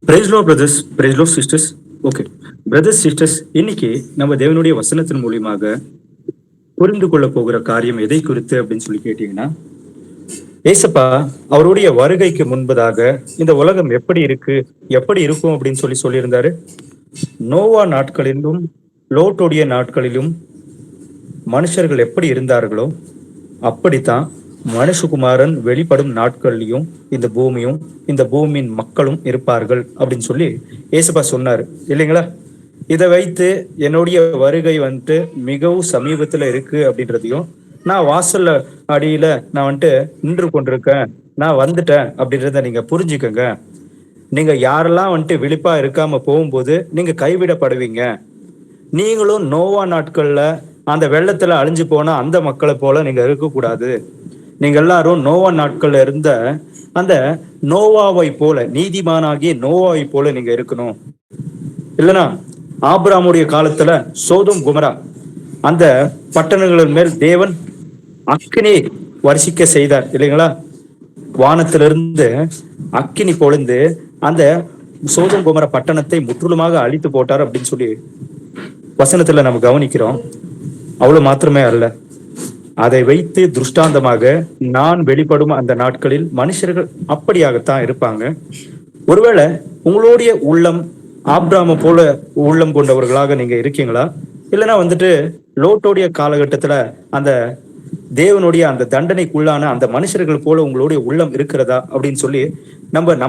Price Lord brothers, praise Lord sisters. Okay brothers sisters, இன்னைக்கு நம்ம தேவனுடைய வசனத்தின் மூலியமாக புரிந்து கொள்ள போகிற காரியம் எதை குறித்து அப்படின்னு சொல்லி கேட்டீங்கன்னா, ஏசப்பா அவருடைய வருகைக்கு முன்பதாக இந்த உலகம் எப்படி இருக்கு, எப்படி இருக்கும் அப்படின்னு சொல்லியிருந்தாரு. நோவா நாட்களிலும் லோட்டுடைய நாட்களிலும் மனுஷர்கள் எப்படி இருந்தார்களோ அப்படித்தான் மனுஷகுமாரன் வெளிப்படும் நாட்கள்லயும் இந்த பூமியின் மக்களும் இருப்பார்கள் அப்படின்னு சொல்லி ஏசப்பா சொன்னாரு இல்லைங்களா? இதை வைத்து என்னுடைய வருகை வந்துட்டு மிகவும் சமீபத்துல இருக்கு அப்படின்றதையும், நான் வாசல்ல அடியில நான் வந்துட்டு நின்று கொண்டிருக்கேன், நான் வந்துட்டேன் அப்படின்றத நீங்க புரிஞ்சுக்கங்க. நீங்க யாரெல்லாம் வந்துட்டு விழிப்பா இருக்காம போகும்போது நீங்க கைவிடப்படுவீங்க. நீங்களும் நோவா நாட்கள்ல அந்த வெள்ளத்துல அழிஞ்சு போன அந்த மக்களை போல நீங்க இருக்கக்கூடாது. நீங்க எல்லாரும் நோவா நாட்கள்ல இருந்த அந்த நோவாவை போல, நீதிமானாகிய நோவாவை போல நீங்க இருக்கணும். இல்லைன்னா ஆபிரகாமுடைய காலத்துல சோதோம் குமரா அந்த பட்டணங்களின் மேல் தேவன் அக்கினி வருஷிக்க செய்தார் இல்லைங்களா? வானத்திலிருந்து அக்கினி பொழுந்து அந்த சோதோம் குமரா பட்டணத்தை முற்றிலுமாக அழித்து போட்டார் அப்படின்னு சொல்லி வசனத்துல நம்ம கவனிக்கிறோம். அவ்வளவு மாத்திரமே அல்ல, அதை வைத்து திருஷ்டாந்தமாக நான் வெளிப்படும் அந்த நாட்களில் மனுஷர்கள் அப்படியாகத்தான் இருப்பாங்க. ஒருவேளை உங்களுடைய உள்ளம் ஆப்ராம போல உள்ளம் கொண்டவர்களாக நீங்க இருக்கீங்களா? இல்லைன்னா வந்துட்டு லோட்டோடைய காலகட்டத்துல அந்த தேவனுடைய அந்த தண்டனைக்குள்ளான அந்த மனுஷர்கள் போல உங்களுடைய உள்ளம் இருக்கிறதா அப்படின்னு சொல்லி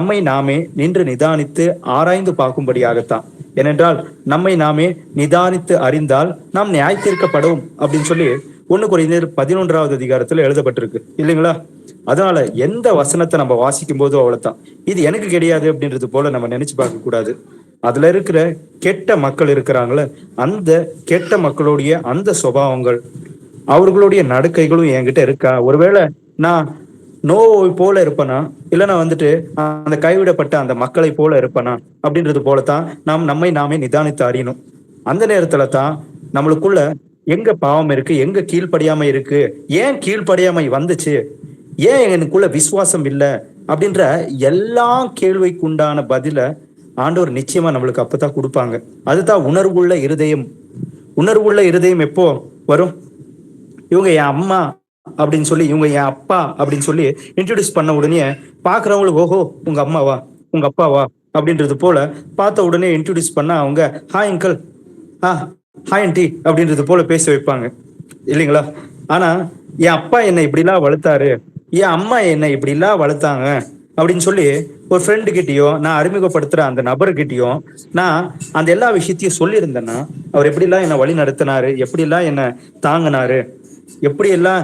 நம்மை நாமே நின்று நிதானித்து ஆராய்ந்து பார்க்கும்படியாகத்தான். ஏனென்றால் நம்மை நாமே நிதானித்து அறிந்தால் நாம் நியாய தீர்க்கப்படும் அப்படின்னு சொல்லி 1 கொரிந்தியர் 11வது அதிகாரத்துல எழுதப்பட்டிருக்கு இல்லைங்களா? அதனால எந்த வசனத்தை நம்ம வாசிக்கும் போதும் அவ்வளவுதான், இது எனக்கு கிடையாது அப்படின்றது போல நம்ம நினைச்சு பார்க்க கூடாது. அதுல இருக்கிற கெட்ட மக்கள் இருக்கிறாங்களே, அந்த கெட்ட மக்களுடைய அந்த சுபாவங்கள், அவர்களுடைய நடக்கைகளும் என்கிட்ட இருக்கா? ஒருவேளை நான் நோவை போல இருப்பனா, இல்லைன்னா வந்துட்டு அந்த கைவிடப்பட்ட அந்த மக்களை போல இருப்பனா அப்படின்றது போலத்தான் நாம் நம்மை நாமே நிதானித்து அறியணும். அந்த நேரத்துல தான் நம்மளுக்குள்ள எங்க பாவம் இருக்கு, எங்க கீழ்ப்படியாமை இருக்கு, ஏன் கீழ்ப்படியாமை வந்துச்சு, ஏன் எனக்குள்ள விசுவாசம் இல்லை அப்படின்ற எல்லா கேள்விக்குண்டான பதில ஆண்டவர் நிச்சயமா நம்மளுக்கு அப்பதான் கொடுப்பாங்க. அதுதான் உணர்வுள்ள இருதயம். உணர்வுள்ள இருதயம் எப்போ வரும்? இவங்க என் அம்மா அப்படின்னு சொல்லி, இவங்க என் அப்பா அப்படின்னு சொல்லி இன்ட்ரோடியூஸ் பண்ண உடனே பாக்குறவங்களுக்கு ஓஹோ உங்க அம்மாவா உங்க அப்பாவா அப்படின்றது போல பார்த்த உடனே இன்ட்ரோடியூஸ் பண்ணா அவங்க ஹாய் அங்கிள், ஹாய் ஆண்டி அப்படின்றது போல பேச வைப்பாங்க இல்லைங்களா? ஆனா என் அப்பா என்னை இப்படிலாம் வளர்த்தாரு, என் அம்மா என்னை இப்படிலாம் வளர்த்தாங்க அப்படின்னு சொல்லி ஒரு ஃப்ரெண்டு கிட்டயோ, நான் அறிமுகப்படுத்துற அந்த நபர்கிட்டயும் நான் அந்த எல்லா விஷயத்தையும் சொல்லியிருந்தேன்னா, அவர் எப்படிலாம் என்னை வழி நடத்தினாரு, எப்படிலாம் என்னை தாங்கினாரு, எப்படி எல்லாம்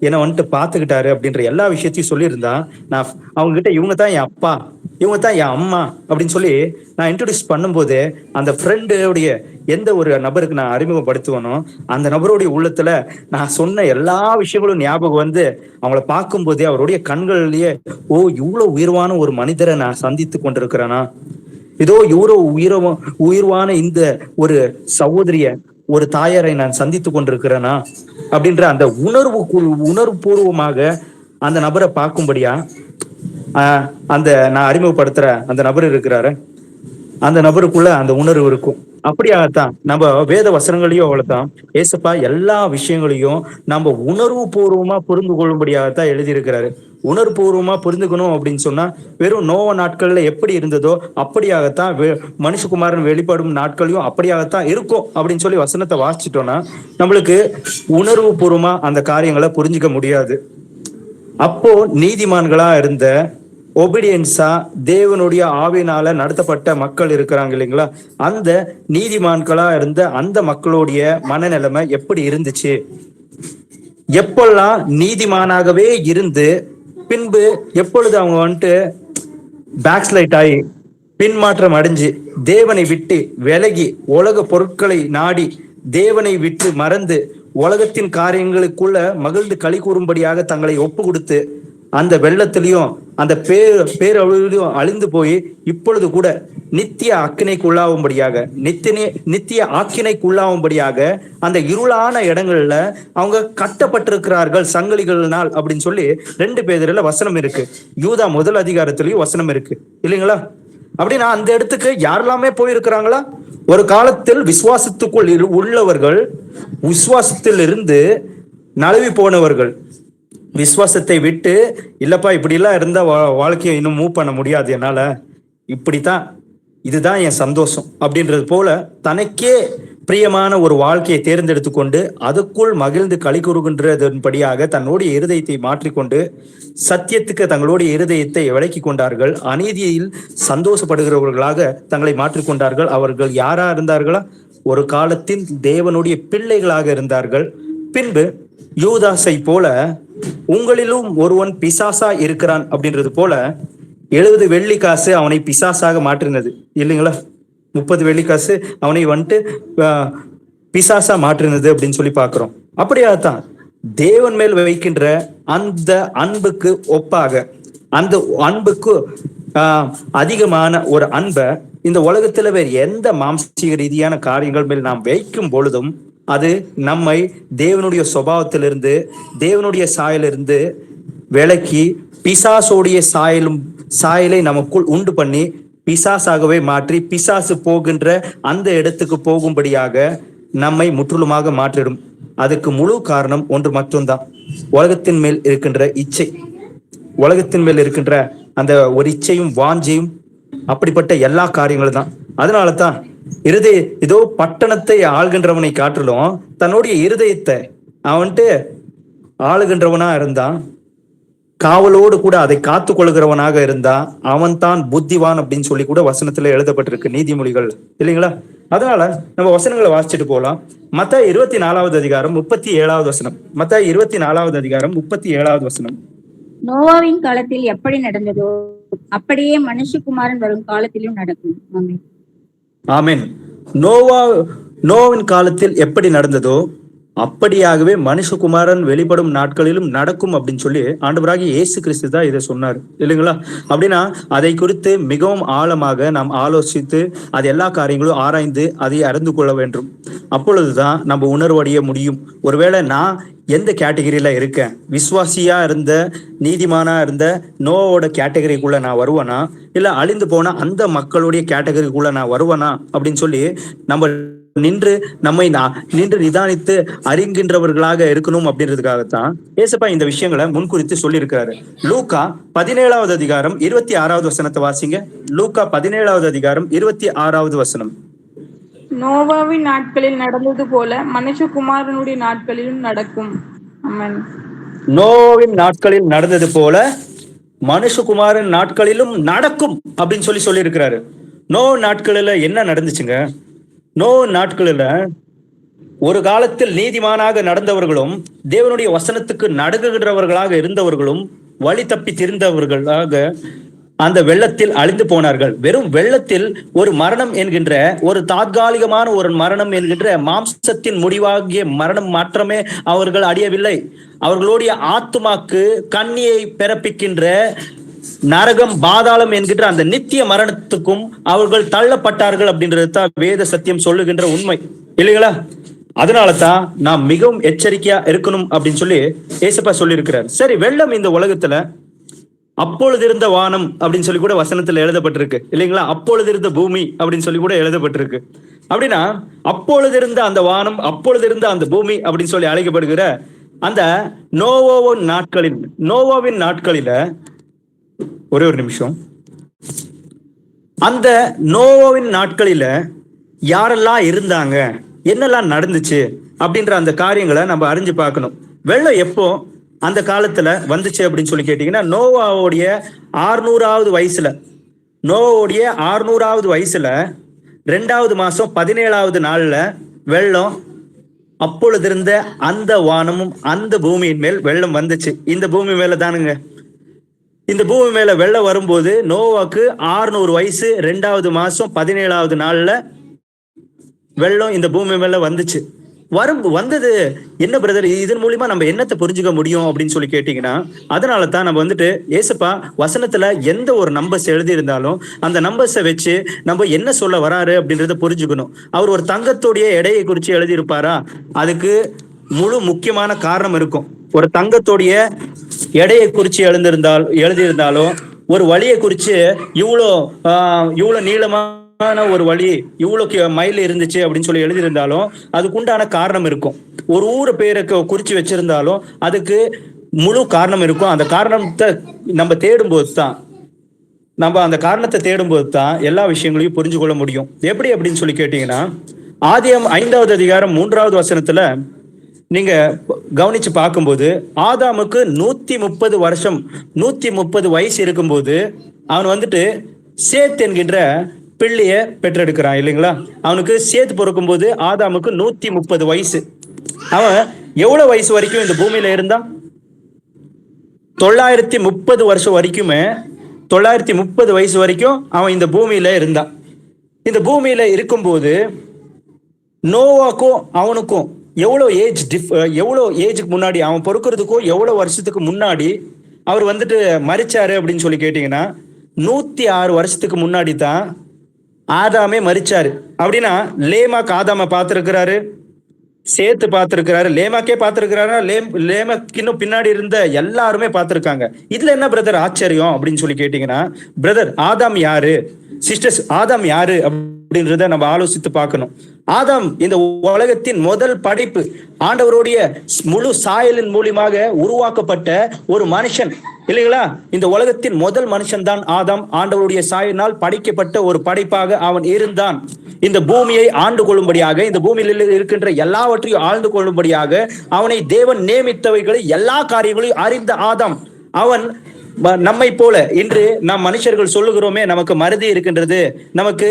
என்னை வந்துட்டு பாத்துக்கிட்டாரு அப்படின்ற எல்லா விஷயத்தையும் சொல்லியிருந்தா, நான் அவங்க கிட்ட இவங்க தான் என் அப்பா, இவங்க தான் என் அம்மா அப்படின்னு சொல்லி நான் இன்ட்ரோடியூஸ் பண்ணும்போது, அந்த ஃப்ரெண்டுடைய எந்த ஒரு நபருக்கு நான் அறிமுகப்படுத்துவனோ அந்த நபருடைய உள்ளத்துல நான் சொன்ன எல்லா விஷயங்களும் ஞாபகம் வந்து அவங்கள பார்க்கும் போதே அவருடைய கண்கள்லயே ஓ இவ்வளவு உயர்வான ஒரு மனிதரை நான் சந்தித்து கொண்டிருக்கிறேனா, இதோ இவ்வளவு உயர்வான இந்த ஒரு சகோதரிய, ஒரு தாயாரை நான் சந்தித்து கொண்டிருக்கிறேனா அப்படின்ற அந்த உணர்வுபூர்வமாக அந்த நபரை பார்க்கும்படியா அந்த நான் அறிமுகப்படுத்துற அந்த நபர் இருக்கிறாரு, அந்த நபருக்குள்ள அந்த உணர்வு இருக்கும். அப்படியாகத்தான் நம்ம வேத வசனங்களையும் அவ்வளவுதான் ஏசப்பா எல்லா விஷயங்களையும் நம்ம உணர்வு பூர்வமா புரிந்து கொள்ளும்படியாகத்தான் எழுதியிருக்கிறாரு. உணர்வுபூர்வமா புரிந்துக்கணும் அப்படின்னு சொன்னா வெறும் நோவ நாட்கள்ல எப்படி இருந்ததோ அப்படியாகத்தான் மனுஷகுமாரன் வெளிப்படும் நாட்களையும் அப்படியாகத்தான் இருக்கும் அப்படின்னு சொல்லி வசனத்தை வாசிச்சிட்டோம்னா நம்மளுக்கு உணர்வு பூர்வமா அந்த காரியங்களை புரிஞ்சுக்க முடியாது. அப்போ நீதிமான்களா இருந்த ஒபீடியன்ஸா தேவனுடைய ஆவியினால நடத்தப்பட்ட மக்கள் இருக்கிறாங்க இல்லைங்களா? அந்த நீதிமான்களா இருந்த அந்த மக்களுடைய மனநிலைமை எப்படி இருந்துச்சு? எப்பெல்லாம் நீதிமானாகவே இருந்து பின்பு எப்பொழுது அவங்க வந்துட்டு பேக்ஸ்லைட் ஆகி பின்மாற்றம் அடைஞ்சு தேவனை விட்டு விலகி உலக பொருட்களை நாடி தேவனை விட்டு மறந்து உலகத்தின் காரியங்களுக்குள்ள மகிழ்ந்து களி கூறும்படியாக தங்களை ஒப்பு கொடுத்து அந்த வெள்ளத்திலையும் அந்த பேரழிவிலும் அழிந்து போய் இப்பொழுது கூட நித்திய அக்கினைக்குள்ளாகும்படியாக நித்திய ஆக்கினைக்குள்ளாகும்படியாக அந்த இருளான இடங்கள்ல அவங்க கட்டப்பட்டிருக்கிறார்கள் சங்கிலிகளினால் அப்படின்னு சொல்லி 2 பேதுருல வசனம் இருக்கு. யூதா 1 அதிகாரத்திலையும் வசனம் இருக்கு இல்லைங்களா? அப்படின்னா அந்த இடத்துக்கு யாரெல்லாமே போயிருக்கிறாங்களா? ஒரு காலத்தில் விசுவாசத்துக்குள் உள்ளவர்கள், விசுவாசத்தில் இருந்து நழுவி போனவர்கள், விசுவாசத்தை விட்டு இல்லப்பா இப்படி எல்லாம் இருந்தா வாழ்க்கையை இன்னும் மூவ் பண்ண முடியாது என்னால, இப்படித்தான், இதுதான் என் சந்தோஷம் அப்படின்றது போல தனக்கே பிரியமான ஒரு வாழ்க்கையை தேர்ந்தெடுத்து கொண்டு அதுக்குள் மகிழ்ந்து களி கூறுகின்றதன்படியாக தன்னுடைய இருதயத்தை மாற்றிக்கொண்டு சத்தியத்துக்கு தங்களுடைய இருதயத்தை விலக்கி கொண்டார்கள். அநீதியில் சந்தோஷப்படுகிறவர்களாக தங்களை மாற்றிக்கொண்டார்கள். அவர்கள் யாரா இருந்தார்களா? ஒரு காலத்தில் தேவனுடைய பிள்ளைகளாக இருந்தார்கள். பின்பு யூதாசை போல உங்களிலும் ஒருவன் பிசாசா இருக்கிறான் அப்படின்றது போல 70 வெள்ளி காசு அவனை பிசாசாக மாற்றினது இல்லைங்களா? 30 வெள்ளி காசு அவனை வந்துட்டு பிசாசா மாற்றினது அப்படின்னு சொல்லி பாக்குறோம். அப்படியாத்தான் தேவன் மேல் வைக்கின்ற அந்த அன்புக்கு ஒப்பாக, அந்த அன்புக்கு அதிகமான ஒரு அன்பை இந்த உலகத்துல வேறு எந்த மாம்சீக ரீதியான காரியங்கள் மேல் நாம் வைக்கும் பொழுதும் அது நம்மை தேவனுடைய சுபாவத்திலிருந்து, தேவனுடைய சாயலிருந்து விலக்கி பிசாசோடைய சாயலை நமக்குள் உண்டு பண்ணி பிசாசாகவே மாற்றி பிசாசு போகின்ற அந்த இடத்துக்கு போகும்படியாக நம்மை முற்றிலுமாக மாற்றிடும். அதுக்கு முழு காரணம் ஒன்று மட்டும்தான், உலகத்தின் மேல் இருக்கின்ற இச்சை, உலகத்தின் மேல் இருக்கின்ற அந்த ஒரு இச்சையும் வாஞ்சையும், அப்படிப்பட்ட எல்லா காரியங்களும் தான். அதனால தான் இதோ பட்டணத்தை ஆள்கின்றவனை காட்டிலும் தன்னுடைய இருதயத்தை அவன்ட்டு ஆளுகின்றவனா இருந்தான், காவலோடு கூட அதை காத்து கொள்கிறவனாக இருந்தா அவன் தான் புத்திவான் அப்படின்னு சொல்லி கூட வசனத்துல எழுதப்பட்டிருக்கு, நீதிமொழிகள் இல்லைங்களா? அதனால நம்ம வசனங்களை வாசிச்சுட்டு போலாம். மத்தாய் 24வது அதிகாரம் 37வது வசனம். மத்தாய் 24வது அதிகாரம் 37வது வசனம். நோவாவின் காலத்தில் எப்படி நடந்ததோ அப்படியே மனுஷகுமாரன் வரும் காலத்திலும் நடக்கும். ஆமென். ஆமென். நோவாவின் காலத்தில் எப்படி நடந்ததோ அப்படியாகவே மனுஷகுமாரன் வெளிப்படும் நாட்களிலும் நடக்கும் அப்படின்னு சொல்லி ஆண்டவராகிய இயேசு கிறிஸ்து தான் இதை சொன்னார் இல்லைங்களா? அப்படின்னா அதை குறித்து மிகவும் ஆழமாக நாம் ஆலோசித்து அது எல்லா காரியங்களும் ஆராய்ந்து அதை அறிந்து கொள்ள வேண்டும். அப்பொழுதுதான் நம்ம உணர்வடைய முடியும். ஒருவேளை நான் எந்த கேட்டகரியில இருக்கேன், விசுவாசியா இருந்த நீதிமானா இருந்த நோவோட கேட்டகரிக்குள்ள நான் வருவேனா, இல்ல அழிந்து போன அந்த மக்களுடைய கேட்டகரிக்குள்ள நான் வருவேனா அப்படின்னு சொல்லி நம்ம நம்மை நின்று நிதானித்து அறிகின்றவர்களாக இருக்கணும் அப்படின்றதுக்காகத்தான் ஏசப்பா இந்த விஷயங்களை முன்குறித்து சொல்லியிருக்கிறாரு. லூக்கா 17வது அதிகாரம் 26வது வசனத்தை வாசிங்க. லூக்கா 17வது அதிகாரம் 26வது வசனம். நோவாவின் நாட்களில் நடந்தது போல மனுஷகுமாரனுடைய நாட்களிலும் நடக்கும். ஆமென். நோவாவின் நாட்களில் நடந்தது போல மனுஷகுமாரன் நாட்களிலும் நடக்கும் அப்படின்னு சொல்லி இருக்கிறாரு. நோ நாட்களில என்ன நடந்துச்சுங்க? நோ நாட்களில ஒரு காலத்தில் நீதிமானாக நடந்தவர்களும் தேவனுடைய வசனத்துக்கு நடுங்குகிறவர்களாக இருந்தவர்களும் வழி தப்பி திருந்தவர்களாக அந்த வெள்ளத்தில் அழிந்து போனார்கள். வெறும் வெள்ளத்தில் ஒரு மரணம் என்கின்ற ஒரு தாத்காலிகமான ஒரு மரணம் என்கின்ற மாம்சத்தின் முடிவாகிய மரணம் மாற்றமே அவர்கள் அடையவில்லை. அவர்களுடைய ஆத்துமாக்கு கண்ணியை பிறப்பிக்கின்ற நரகம், பாதாளம் என்கின்ற அந்த நித்திய மரணத்துக்கும் அவர்கள் தள்ளப்பட்டார்கள் அப்படின்றது தான் வேத சத்தியம் சொல்லுகின்ற உண்மை இல்லைங்களா? அதனால தான் நாம் மிகவும் எச்சரிக்கையா இருக்கணும் அப்படின்னு சொல்லி ஏசப்பா சொல்லி இருக்கிறார். சரி, வெள்ளம் இந்த உலகத்துல அப்பொழுது இருந்த வானம் அப்படின்னு சொல்லி கூட வசனத்துல எழுதப்பட்டிருக்கு இல்லைங்களா? அப்பொழுது இருந்த பூமி அப்படின்னு சொல்லி கூட எழுதப்பட்டிருக்கு. அப்படின்னா அப்பொழுது இருந்த அந்த வானம், அப்பொழுது இருந்த அந்த பூமி அப்படின்னு சொல்லி அழைக்கப்படுகிற அந்த நோவாவின் நாட்களில ஒரே ஒரு நிமிஷம், அந்த நோவாவின் நாட்களில யாரெல்லாம் இருந்தாங்க, என்னெல்லாம் நடந்துச்சு அப்படின்ற அந்த காரியங்களை நம்ம அறிஞ்சு பார்க்கணும். வெள்ளம் எப்போ அந்த காலத்துல வந்துச்சு அப்படின்னு சொல்லி கேட்டீங்கன்னா, நோவாவுடைய 600வது வயசுல, நோவாவுடைய 600வது வயசுல 2வது மாசம் 17வது நாள்ல வெள்ளம், அப்பொழுது இருந்த அந்த வானமும் அந்த பூமியின் மேல் வெள்ளம் வந்துச்சு. இந்த பூமி மேல தானுங்க. இந்த பூமி மேல வெள்ளம் வரும்போது நோவாக்கு 600 வயசு, 2வது மாசம் 17வது நாள்ல வெள்ளம் இந்த பூமி மேல வந்துச்சு. வந்தது என்ன பிரதர், இதன் மூலியமா நம்ம என்னத்தை புரிஞ்சுக்க முடியும் அப்படின்னு சொல்லி கேட்டீங்கன்னா, அதனால தான் நம்ம வந்துட்டு ஏசப்பா வசனத்துல எந்த ஒரு நம்பர்ஸ் எழுதி இருந்தாலும் அந்த நம்பர்ஸை வச்சு நம்ம என்ன சொல்ல வராரு அப்படின்றத புரிஞ்சுக்கணும். அவர் ஒரு தங்கத்துடைய எடையை குறித்து எழுதி இருப்பாரா? அதுக்கு முழு முக்கியமான காரணம் இருக்கும். ஒரு தங்கத்துடைய எடையை குறித்து எழுதியிருந்தாலும் ஒரு வழியை குறிச்சு இவ்வளோ நீளமான ஒரு வழி இவ்வளோ மைல் இருந்துச்சு அப்படின்னு சொல்லி எழுதியிருந்தாலும் அதுக்குண்டான காரணம் இருக்கும். ஒரு ஊர் பேருக்கு குறிச்சு வச்சிருந்தாலும் அதுக்கு முழு காரணம் இருக்கும். அந்த காரணத்தை நம்ம அந்த காரணத்தை தேடும்போது தான் எல்லா விஷயங்களையும் புரிஞ்சு கொள்ள முடியும். எப்படி அப்படின்னு சொல்லி கேட்டீங்கன்னா, ஆதியாகமம் 5வது அதிகாரம் 3வது வசனத்துல நீங்க கவனிச்சு பார்க்கும்போது, ஆதாமுக்கு 130 வயசு இருக்கும்போது அவன் வந்துட்டு சேத் என்கின்ற பிள்ளைய பெற்றெடுக்கிறான் இல்லைங்களா? அவனுக்கு சேத் பிறக்கும் போது ஆதாமுக்கு 130 வயசு. அவன் எவ்வளவு வயசு வரைக்கும் இந்த பூமியில இருந்தான்? 930 வருஷம் வரைக்குமே 930 வயசு வரைக்கும் அவன் இந்த பூமியில இருந்தான். இந்த பூமியில இருக்கும்போது நோவாக்கும் அவனுக்கும் எவ்வளோ ஏஜுக்கு முன்னாடி, அவன் பொறுக்கிறதுக்கும் எவ்வளவு வருஷத்துக்கு முன்னாடி அவர் வந்துட்டு மரிச்சாரு அப்படின்னு சொல்லி கேட்டீங்கன்னா, 106 வருஷத்துக்கு முன்னாடி தான் ஆதாமே மரிச்சாரு. அப்படின்னா லேமாக் ஆதாம பார்த்திருக்கிறாரு, சேத்து பார்த்திருக்கிறாரு, லேமாக்கே பார்த்திருக்கிறாரு, லேமாக்கு இன்னும் பின்னாடி இருந்த எல்லாருமே பார்த்திருக்காங்க. இதுல என்ன பிரதர் ஆச்சரியம் அப்படின்னு சொல்லி கேட்டீங்கன்னா, பிரதர் ஆதாம் யாரு, சிஸ்டர்ஸ் ஆதாம் யாரு அப்படின்றத நம்ம ஆலோசித்து பார்க்கணும். ஆதாம் இந்த உலகத்தின் முதல் படைப்பு, ஆண்டவருடைய முழு சாயலின் மூலியமாக உருவாக்கப்பட்ட ஒரு மனுஷன் இல்லைங்களா? இந்த உலகத்தின் முதல் மனுஷன் தான் ஆதாம். ஆண்டவருடைய சாயலினால் படைக்கப்பட்ட ஒரு படைப்பாக அவன் இருந்தான். இந்த பூமியை ஆண்டு கொள்ளும்படியாக, இந்த பூமியில் இருக்கின்ற எல்லாவற்றையும் ஆழ்ந்து கொள்ளும்படியாக அவனை தேவன் நியமித்தவைகளை எல்லா காரியங்களையும் அறிந்த ஆதாம், அவன் நம்மை போல இன்று நாம் மனுஷர்கள் சொல்லுகிறோமே, நமக்கு மறதி இருக்கின்றது, நமக்கு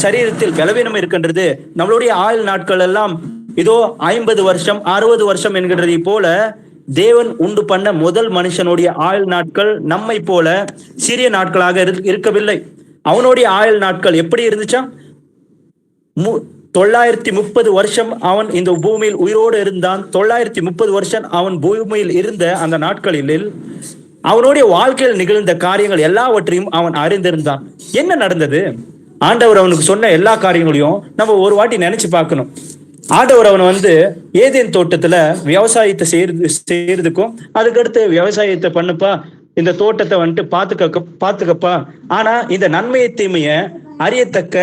சரீரத்தில் பலவீனம் இருக்கின்றது, நம்மளுடைய ஆயுள் நாட்கள் எல்லாம் இதோ 50 வருஷம் 60 வருஷம் என்கின்றதை போல தேவன் உண்டு பண்ண முதல் மனுஷனுடைய ஆயுள் நாட்கள் நம்மை போல சிறிய நாட்களாக இருக்கவில்லை. அவனுடைய ஆயுள் நாட்கள் எப்படி இருந்துச்சா? 930 வருஷம் அவன் இந்த பூமியில் உயிரோடு இருந்தான். 930 வருஷம் அவன் பூமியில் இருந்த அந்த நாட்களில் அவனுடைய வாழ்க்கையில் நிகழ்ந்த காரியங்கள் எல்லாவற்றையும் அவன் அறிந்திருந்தான். என்ன நடந்தது? ஆண்டவர் அவனுக்கு சொன்ன எல்லா காரியங்களையும் நம்ம ஒரு வாட்டி நினைச்சு பார்க்கணும். ஆண்டவர் அவன் ஏதேன் தோட்டத்துல விவசாயத்தை செய்யறதுக்கும், அதுக்கடுத்து விவசாயத்தை பண்ணுப்பா, இந்த தோட்டத்தை பாத்துக்கப்பா, ஆனா இந்த நன்மையை தீமைய அறியத்தக்க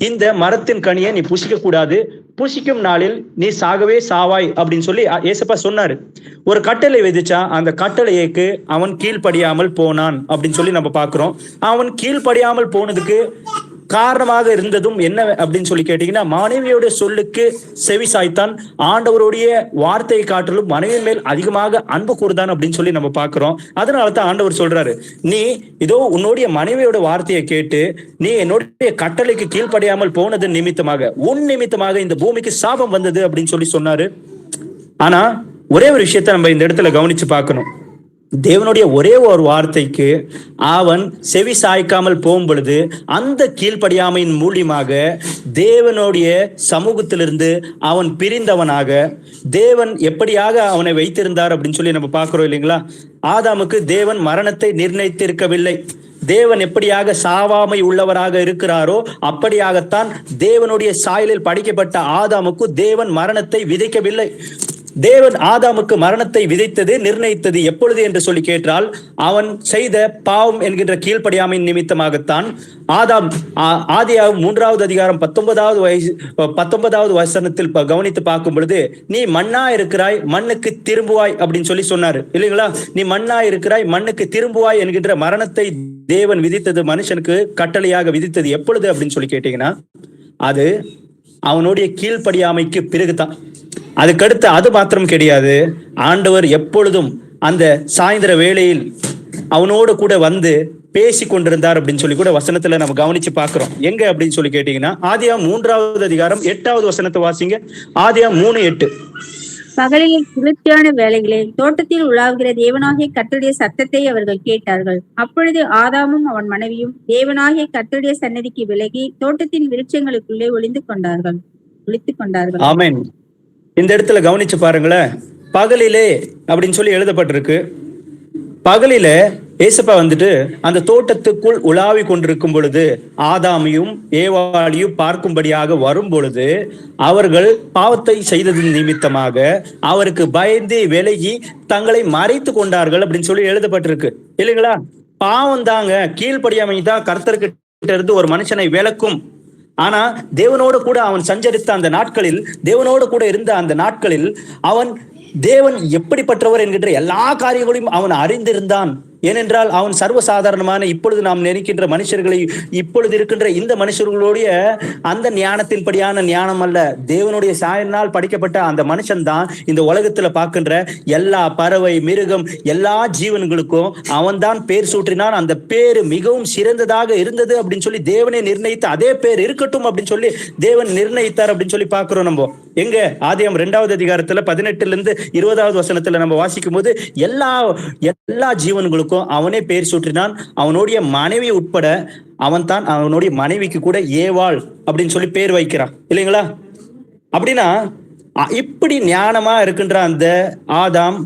இந்த மரத்தின் கனியை நீ புசிக்க கூடாது, புசிக்கும் நாளில் நீ சாகவே சாவாய் அப்படின்னு சொல்லி ஏசப்பா சொன்னாரு. ஒரு கட்டளை விதிச்சா அந்த கட்டளைக்கு அவன் கீழ்ப்படியாமல் போனான் அப்படின்னு சொல்லி நம்ம பாக்குறோம். அவன் கீழ்ப்படியாமல் போனதுக்கு காரணமாக இருந்ததும் என்ன அப்படின்னு சொல்லி கேட்டீங்கன்னா, மனைவியோட சொல்லுக்கு செவி சாய்த்தான். ஆண்டவருடைய வார்த்தையை காட்டிலும் மனைவி மேல் அதிகமாக அன்பு கூர்தான் அப்படின்னு சொல்லி நம்ம பாக்குறோம். அதனாலதான் ஆண்டவர் சொல்றாரு, நீ இதோ உன்னுடைய மனைவியோட வார்த்தையை கேட்டு நீ என்னுடைய கட்டளைக்கு கீழ்ப்படியாமல் போனது நிமித்தமாக உன் நிமித்தமாக இந்த பூமிக்கு சாபம் வந்தது அப்படின்னு சொல்லி சொன்னாரு. ஆனா ஒரே ஒரு விஷயத்த நம்ம இந்த இடத்துல கவனிச்சு பார்க்கணும். தேவனுடைய ஒரே ஒரு வார்த்தைக்கு அவன் செவி சாய்க்காமல் போகும் பொழுது அந்த கீழ்ப்படியாமையின் மூலியமாக தேவனுடைய சமூகத்திலிருந்து அவன் பிரிந்தவனாக தேவன் எப்படியாக அவனை வைத்திருந்தார் அப்படின்னு சொல்லி நம்ம பார்க்கிறோம் இல்லைங்களா? ஆதாமுக்கு தேவன் மரணத்தை நிர்ணயித்திருக்கவில்லை. தேவன் எப்படியாக சாவாமை உள்ளவராக இருக்கிறாரோ அப்படியாகத்தான் தேவனுடைய சாயலில் படைக்கப்பட்ட ஆதாமுக்கு தேவன் மரணத்தை விதைக்கவில்லை. தேவன் ஆதாமுக்கு மரணத்தை விதைத்தது நிர்ணயித்தது எப்பொழுது என்று சொல்லி கேட்டால், அவன் செய்த பாவம் என்கின்ற கீழ்ப்படியாமையின் நிமித்தமாகத்தான். ஆதியாகமம் 3வது அதிகாரம் 19வது வசனத்தில் கவனித்து பார்க்கும் பொழுது, நீ மண்ணா இருக்கிறாய் மண்ணுக்கு திரும்புவாய் அப்படின்னு சொல்லி சொன்னாரு இல்லைங்களா? நீ மண்ணா இருக்கிறாய் மண்ணுக்கு திரும்புவாய் என்கின்ற மரணத்தை தேவன் விதித்தது, மனுஷனுக்கு கட்டளையாக விதித்தது எப்பொழுது அப்படின்னு சொல்லி கேட்டீங்கன்னா, அது அவனுடைய கீழ்ப்படியாமைக்கு பிறகுதான். அதுக்கடுத்து அது மாத்திரம் கிடையாது, ஆண்டவர் எப்பொழுதும் அந்த சாயந்தர வேளையில் அவனோடு கூட பேசி கொண்டிருந்தார் அப்படின்னு சொல்லி கூட வசனத்துல நம்ம கவனிச்சு பாக்குறோம். எங்க அப்படின்னு சொல்லி கேட்டீங்கன்னா, ஆதியாகமம் 3வது அதிகாரம் 8வது வசனத்தை வாசிங்க. ஆதியாகமம் 3:8. பகலில் குளிர்ச்சியான வேளைகளில் தோட்டத்தில் உலாவுகிற தேவனாகிய கர்த்தருடைய சத்தத்தை அவர்கள் கேட்டார்கள். அப்பொழுது ஆதாமும் அவன் மனைவியும் தேவனாகிய கர்த்தருடைய சன்னதிக்கு விலகி தோட்டத்தின் விருட்சங்களுக்குள்ளே ஒளித்துக் கொண்டார்கள். ஆமென். இந்த இடத்துல கவனிச்சு பாருங்களேன், பகலிலே அப்படின்னு சொல்லி எழுதப்பட்டிருக்கு. பகலில ஏசப்பா அந்த தோட்டத்துக்குள் உலாவி கொண்டிருக்கும் பொழுது ஆதாமையும் ஏவாளையும் பார்க்கும்படியாக வரும் பொழுது அவர்கள் பாவத்தை செய்ததின் நிமித்தமாக அவருக்கு பயந்து விலகி தங்களை மறைத்து கொண்டார்கள் அப்படின்னு சொல்லி எழுதப்பட்டிருக்கு இல்லைங்களா? பாவம் தாங்க, கீழ்ப்படியாமை தான் கர்த்தர்கிட்ட இருந்து ஒரு மனுஷனை விலக்கும். ஆனா தேவனோடு கூட அவன் சஞ்சரித்த அந்த நாட்களில், தேவனோடு கூட இருந்த அந்த நாட்களில் அவன் தேவன் எப்படிப்பட்டவர் என்கின்ற எல்லா காரியங்களையும் அவன் அறிந்திருந்தான். ஏனென்றால் அவன் சர்வசாதாரணமான இப்பொழுது நாம் நினைக்கின்ற மனுஷர்களை, இப்பொழுது இருக்கின்ற இந்த மனுஷர்களுடைய அந்த ஞானத்தின்படியான ஞானம் அல்ல. தேவனுடைய சாயலினால் படைக்கப்பட்ட அந்த மனுஷன் தான் இந்த உலகத்துல பார்க்கின்ற எல்லா பறவை, மிருகம், எல்லா ஜீவன்களுக்கும் அவன் தான் பேர் சூற்றினான். அந்த பேரு மிகவும் சிறந்ததாக இருந்தது அப்படின்னு சொல்லி தேவனே நிர்ணயித்து, அதே பேர் இருக்கட்டும் அப்படின்னு சொல்லி தேவன் நிர்ணயித்தார் அப்படின்னு சொல்லி பார்க்கிறோம். நம்ம எங்க ஆதியாகமம் 2வது அதிகாரத்துல 18ல இருந்து 20வது வசனத்துல நம்ம வாசிக்கும் போது எல்லா ஜீவன்களுக்கும் அவனே பேர் சூற்றினான். அவனுடைய மனைவி உட்பட அவன் தான் அவனுடைய மனைவிக்கு கூட ஏவாள் அப்படின்னு சொல்லி பேர் வைக்கிறான் இல்லைங்களா? அப்படின்னா இப்படி ஞானமா இருக்கின்ற அந்த ஆதாம்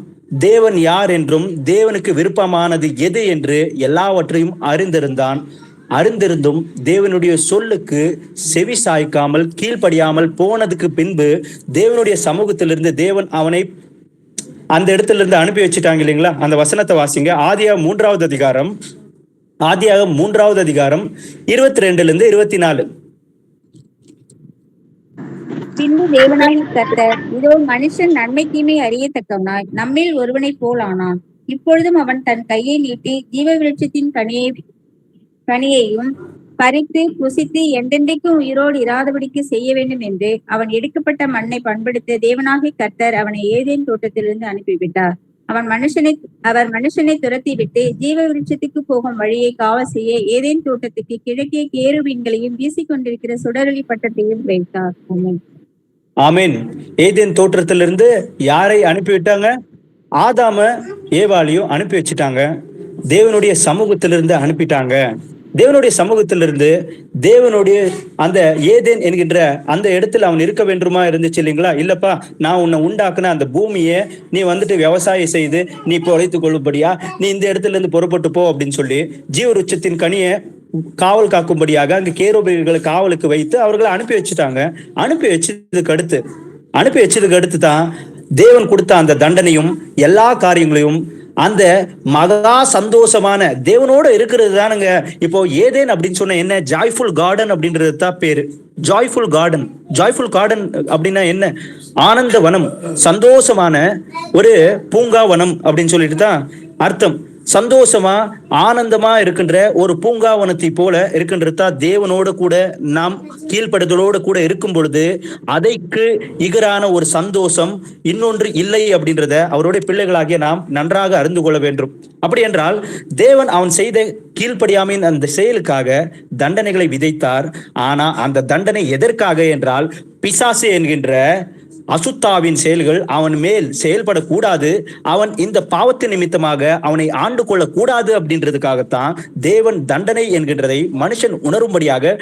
தேவன் யார் என்றும் தேவனுக்கு விருப்பமானது எது என்று எல்லாவற்றையும் அறிந்திருந்தும் தேவனுடைய சொல்லுக்கு செவி சாய்க்காமல் கீழ்ப்படியாமல் போனதுக்கு பின்பு தேவனுடைய சமூகத்திலிருந்து தேவன் அவனை அந்த இடத்துல இருந்து அனுப்பி வச்சுட்டாங்க இல்லைங்களா? அந்த வசனத்தை வாசிங்க. ஆதியாகமம் 3வது அதிகாரம் 22ல இருந்து 24. பின்பு தேவனாகிய கர்த்தர், இதோ மனுஷன் நன்மை தீமை அறியத்தக்கவனாய் நம்மில் ஒருவனைப் போல் ஆனான். இப்பொழுதும் அவன் தன் கையை நீட்டி ஜீவ விருட்சத்தின் கனியையும் பறித்து புசித்து என்றென்றைக்கும் உயிரோடு இராதபடிக்கு செய்ய வேண்டும் என்று அவன் எடுக்கப்பட்ட மண்ணை பண்படுத்த தேவனாகிய கர்த்தர் அவனை ஏதேன் தோட்டத்திலிருந்து அனுப்பிவிட்டார். அவர் மனுஷனை துரத்தி விட்டு ஜீவ விருட்சத்துக்கு போகும் வழியை காவல் செய்ய ஏதேன் தோட்டத்துக்கு கிழக்கே கேருபீன்களையும் வீசிக்கொண்டிருக்கிற சுடரொளி பட்டத்தையும் வைத்தார். ஆமென். ஏதேன் தோற்றத்திலிருந்து யாரை அனுப்பிவிட்டாங்க? ஆதாம ஏவாளையும் அனுப்பி வச்சுட்டாங்க. தேவனுடைய சமூகத்திலிருந்து அனுப்பிட்டாங்க. தேவனுடைய சமூகத்திலிருந்து தேவனுடைய அந்த ஏதேன் என்கின்ற அந்த இடத்துல அவன் இருக்க வேண்டுமா இருந்துச்சு இல்லைங்களா? இல்லப்பா, நான் உன்னை உண்டாக்குன அந்த பூமியை நீ வந்துட்டு விவசாயம் செய்து நீ பொழைத்துக் கொள்ளும்படியா நீ இந்த இடத்துல இருந்து புறப்பட்டு போ அப்படின்னு சொல்லி ஜீவருட்சத்தின் கனியை காவல் காக்கும்படியாக அங்கு கேருபீன்களை காவலுக்கு வைத்து அவர்களை அனுப்பி வச்சுட்டாங்க. அனுப்பி வச்சதுக்கு அடுத்து தான் தேவன் கொடுத்த அந்த தண்டனையும் எல்லா காரியங்களையும் அந்த மகா சந்தோஷமான தேவனோட இருக்கிறது தானுங்க. இப்போ ஏதேன் அப்படின்னு சொன்ன என்ன? ஜாய்ஃபுல் கார்டன் அப்படின்றது தான் பேரு. ஜாய்ஃபுல் கார்டன் அப்படின்னா என்ன? ஆனந்த வனம், சந்தோஷமான ஒரு பூங்காவனம் அப்படின்னு சொல்லிட்டு தான் அர்த்தம். சந்தோஷமா ஆனந்தமா இருக்கின்ற ஒரு பூங்காவனத்தை போல இருக்கின்றதா தேவனோடு கூட நாம் கீழ்ப்படுதலோடு கூட இருக்கும் பொழுது அதைக்கு இகரான ஒரு சந்தோஷம் இன்னொன்று இல்லை அப்படின்றத அவருடைய பிள்ளைகளாகிய நாம் நன்றாக அறிந்து கொள்ள வேண்டும். அப்படி என்றால் தேவன் அவன் செய்த கீழ்ப்படியாமையின் அந்த செயலுக்காக தண்டனைகளை விதைத்தார். ஆனா அந்த தண்டனை எதற்காக என்றால் பிசாசு என்கின்ற அசுத்தாவின் செயல்கள் அவன் மேல் செயல்படக்கூடாது, அவன் இந்த பாவத்தின் நிமித்தமாக அவனை ஆண்டு கொள்ள கூடாது அப்படின்றதுக்காகத்தான் தேவன் தண்டனை என்கின்றதை மனுஷன் உணரும்படியாக,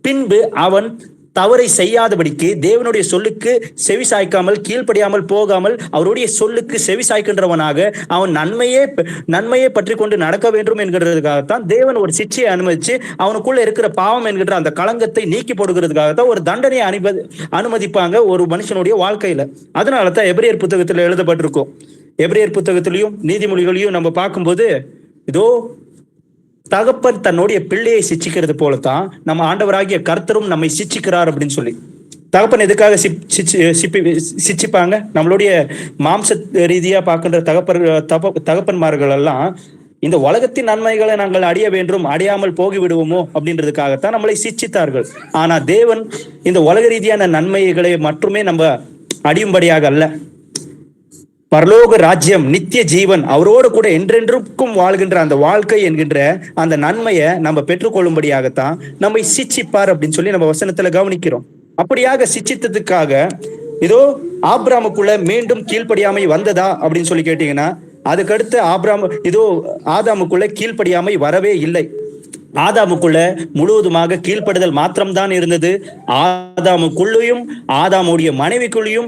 பின்பு அவன் தவறை செய்யாதபடிக்கு தேவனுடைய சொல்லுக்கு செவி சாய்க்காமல் கீழ்ப்படியாமல் போகாமல் அவருடைய சொல்லுக்கு செவி சாய்க்கின்றவனாக அவன் நன்மையை பற்றி கொண்டு நடக்க வேண்டும் என்கிறதுக்காகத்தான் தேவன் ஒரு சிட்சையை அனுமதிச்சு அவனுக்குள்ள இருக்கிற பாவம் என்கின்ற அந்த களங்கத்தை நீக்கி போடுகிறதுக்காகத்தான் ஒரு தண்டனையை அனுமதிப்பாங்க ஒரு மனுஷனுடைய வாழ்க்கையில. அதனால தான் எபிரேயர் புத்தகத்துல எழுதப்பட்டிருக்கும். எபிரேயர் புத்தகத்திலையும் நீதிமொழிகளையும் நம்ம பார்க்கும்போது இதோ தகப்பன் தன்னுடைய பிள்ளையை சிச்சிக்கிறது போலத்தான் நம்ம ஆண்டவராகிய கர்த்தரும் நம்மை சிச்சிக்கிறார் அப்படின்னு சொல்லி. தகப்பன் எதுக்காக சிச்சிப்பாங்க? நம்மளுடைய மாம்ச ரீதியா பார்க்கின்ற தகப்பன்மார்கள் எல்லாம் இந்த உலகத்தின் நன்மைகளை நாங்கள் அடைய வேண்டும், அடையாமல் போகி விடுவோமோ அப்படின்றதுக்காகத்தான் நம்மளை சிச்சித்தார்கள். ஆனா தேவன் இந்த உலக ரீதியான நன்மைகளை மட்டுமே நம்ம அடியும்படியாக அல்ல, பரலோக ராஜ்யம், நித்திய ஜீவன், அவரோடு கூட என்றென்றுக்கும் வாழ்கின்ற அந்த வாழ்க்கை என்கின்ற அந்த நன்மையை நம்ம பெற்றுக்கொள்ளும்படியாகத்தான் நம்மை சிச்சிப்பார் அப்படின்னு சொல்லி நம்ம வசனத்துல கவனிக்கிறோம். அப்படியாக சிச்சித்ததுக்காக இதோ ஆபிரகாமுக்குள்ள மீண்டும் கீழ்ப்படியாமை வந்ததா அப்படின்னு சொல்லி கேட்டீங்கன்னா, அதுக்கடுத்து இதோ ஆதாமுக்குள்ள கீழ்ப்படியாமை வரவே இல்லை. ஆதாமுக்குள்ள முழுவதுமாக கீழ்ப்படுதல் மாத்திரம்தான் இருந்தது. ஆதாமுக்குள்ளையும் ஆதாமுடைய மனைவிக்குள்ளையும்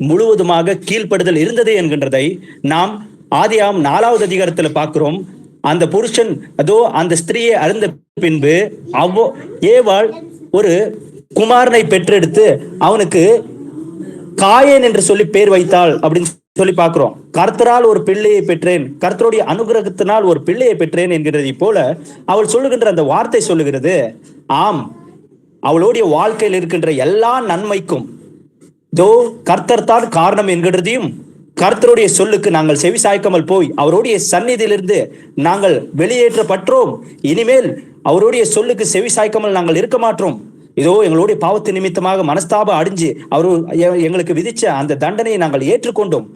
முழுவதுமாக கீழ்ப்படுதல் இருந்தது என்கின்றதை நாம் ஆதியாகமம் 4வது அதிகாரத்துல பார்க்கிறோம். அந்த புருஷன் அதோ அந்த ஸ்திரீயை அறிந்த பின்பு ஏவாள் ஒரு குமாரனை பெற்றெடுத்து அவனுக்கு காயேன் என்று சொல்லி பேர் வைத்தாள் அப்படின்னு சொல்லி பார்க்கிறோம். கர்த்தரால் ஒரு பிள்ளையை பெற்றேன், கர்த்தருடைய அனுகிரகத்தினால் ஒரு பிள்ளையை பெற்றேன் என்கிறதை போல அவள் சொல்லுகின்ற அந்த வார்த்தை சொல்லுகிறது, ஆம், அவளுடைய வாழ்க்கையில் இருக்கின்ற எல்லா நன்மைக்கும் கர்த்தர் தான் காரணம் என்கிறதையும், கர்த்தருடைய சொல்லுக்கு நாங்கள் செவி சாய்க்காமல் போய் அவருடைய சந்நிதியிலிருந்து நாங்கள் வெளியேற்றப்பட்டோம், இனிமேல் அவருடைய சொல்லுக்கு செவி சாய்க்காமல் நாங்கள் இருக்க மாட்டோம், எங்களுடைய பாவத்து நிமித்தமாக மனஸ்தாபம் அடைஞ்சு அவர் எங்களுக்கு விதிச்ச அந்த தண்டனையை நாங்கள் ஏற்றுக்கொண்டோம்,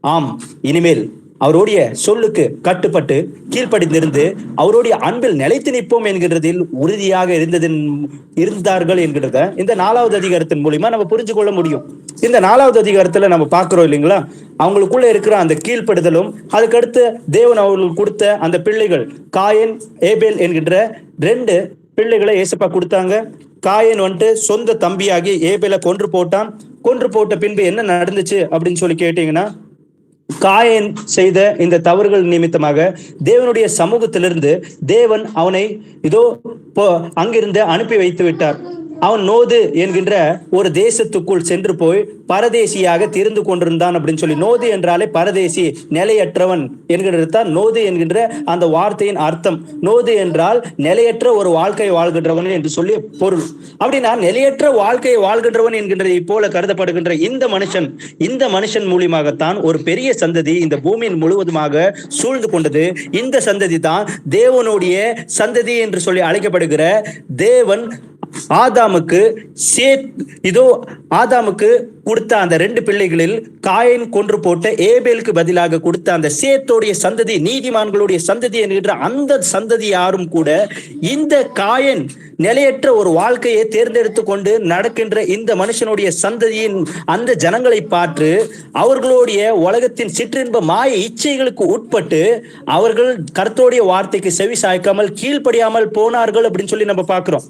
ஆம், இனிமேல் அவருடைய சொல்லுக்கு கட்டுப்பட்டு கீழ்ப்படிந்திருந்து அவருடைய அன்பில் நிலைத்து நிற்போம் என்கிறதில் உறுதியாக இருந்தார்கள் என்கிறத இந்த 4வது அதிகாரத்தின் மூலியமா நம்ம புரிஞ்சு கொள்ள முடியும். இந்த 4வது அதிகாரத்துல நம்ம பார்க்கிறோம் இல்லைங்களா, அவங்களுக்குள்ள இருக்கிற அந்த கீழ்ப்படுதலும், அதுக்கடுத்து தேவன் அவர்களுக்கு கொடுத்த அந்த பிள்ளைகள் காயன் ஏபேல் என்கின்ற 2 பிள்ளைகளை ஏசப்பா கொடுத்தாங்க. காயன் வந்துட்டு சொந்த தம்பியாகி ஏபேலை கொன்று போட்டான். கொன்று போட்ட பின்பு என்ன நடந்துச்சு அப்படின்னு சொல்லி கேட்டீங்கன்னா, காயன் செய்த இந்த தவறுகள் நிமித்தமாக தேவனுடைய சமூகத்திலிருந்து தேவன் அவனை அங்கிருந்து அனுப்பி வைத்து விட்டார். அவன் நோது என்கின்ற ஒரு தேசத்துக்குள் சென்று போய் பரதேசியாக திரிந்து கொண்டிருந்தான் அப்படின்னு சொல்லி. நோது என்றாலே பரதேசி, நிலையற்றவன் என்கிறது தான் நோது என்கின்ற அந்த வார்த்தையின் அர்த்தம். நோது என்றால் நிலையற்ற ஒரு வாழ்க்கையை வாழ்கின்றவன் என்று சொல்லி பொருள். அப்படின்னா நிலையற்ற வாழ்க்கையை வாழ்கின்றவன் என்கின்றதை போல கருதப்படுகின்ற இந்த மனுஷன் மூலியமாகத்தான் ஒரு பெரிய சந்ததி இந்த பூமியின் முழுவதுமாக சூழ்ந்து கொண்டது. இந்த சந்ததி தான் தேவனுடைய சந்ததி என்று சொல்லி அழைக்கப்படுகிற தேவன் ஆதாமுக்கு கொடுத்த அந்த 2 பிள்ளைகளில் காயன் கொன்று போட்ட ஏபேலுக்கு பதிலாக கொடுத்த அந்த சேத்தோடைய சந்ததி, நீதிமான்களுடைய சந்ததி என்கின்ற அந்த சந்ததி யாரும் கூட இந்த காயன் நிலையற்ற ஒரு வாழ்க்கையை தேர்ந்தெடுத்து கொண்டு நடக்கின்ற இந்த மனுஷனுடைய சந்ததியின் அந்த ஜனங்களை பார்த்து அவர்களுடைய உலகத்தின் சிற்றின்ப மாய இச்சைகளுக்கு உட்பட்டு அவர்கள் கர்த்தருடைய வார்த்தைக்கு செவி சாய்க்காமல் கீழ்ப்படியாமல் போனார்கள் அப்படின்னு சொல்லி நம்ம பார்க்கிறோம்.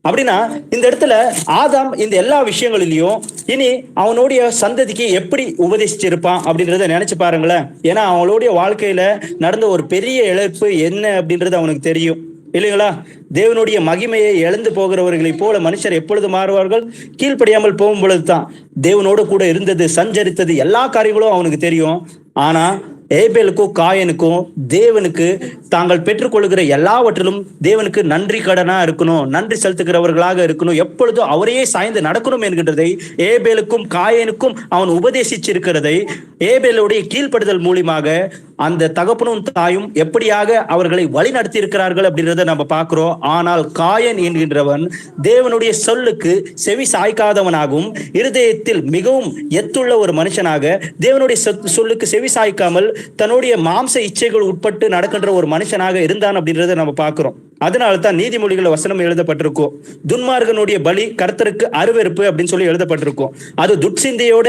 அப்படின்னா இந்த இடத்துல ஆதாம் இந்த எல்லா விஷயங்களிலையும் இனி அவனுடைய சந்ததிக்கு எப்படி உபதேசிச்சிருப்பான் அப்படின்றத நினைச்சு பாருங்களேன். ஏன்னா அவனுடைய வாழ்க்கையில நடந்த ஒரு பெரிய இழப்பு என்ன அப்படின்றது அவனுக்கு தெரியும் இல்லைங்களா. தேவனுடைய மகிமையை இழந்து போகிறவர்களை போல மனுஷர் எப்பொழுது மாறுவார்கள்? கீழ்ப்படியாமல் போகும் பொழுதுதான். தேவனோடு கூட இருந்தது, சஞ்சரித்தது, எல்லா காரியங்களும் அவனுக்கு தெரியும். ஆனா ஏபேலுக்கும் காயனுக்கும் தேவனுக்கு தாங்கள் பெற்றுக்கொள்கிற எல்லாவற்றிலும் தேவனுக்கு நன்றி கடனா இருக்கணும், நன்றி செலுத்துகிறவர்களாக இருக்கணும், எப்பொழுதும் அவரையே சாய்ந்து நடக்கணும் என்கின்றதை ஏபேலுக்கும் காயனுக்கும் அவன் உபதேசிச்சிருக்கிறதை ஏபேலுடைய கீழ்ப்படுதல் மூலியமாக அந்த தகப்பனும் தாயும் எப்படியாக அவர்களை வழி நடத்தி இருக்கிறார்கள் அப்படின்றத நம்ம பார்க்கிறோம். ஆனால் காயன் என்கின்றவன் தேவனுடைய சொல்லுக்கு செவி சாய்க்காதவனாகவும் இருதயத்தில் மிகவும் எத்துள்ள ஒரு மனுஷனாக தேவனுடைய சொல்லுக்கு செவி சாய்க்காமல் தன்னுடைய மாம்ச இச்சைகள் உட்பட்டு நடக்கின்ற ஒரு மனுஷனாக இருந்தான் அப்படின்றத நம்ம பார்க்கிறோம். அதனால தான் நீதிமொழிகள் வசனம் எழுதப்பட்டிருக்கும், துன்மார்கனுடைய பலி கர்த்தருக்கு அருவெறுப்பு அப்படின்னு சொல்லி எழுதப்பட்டிருக்கும். அது துட்சிந்தையோட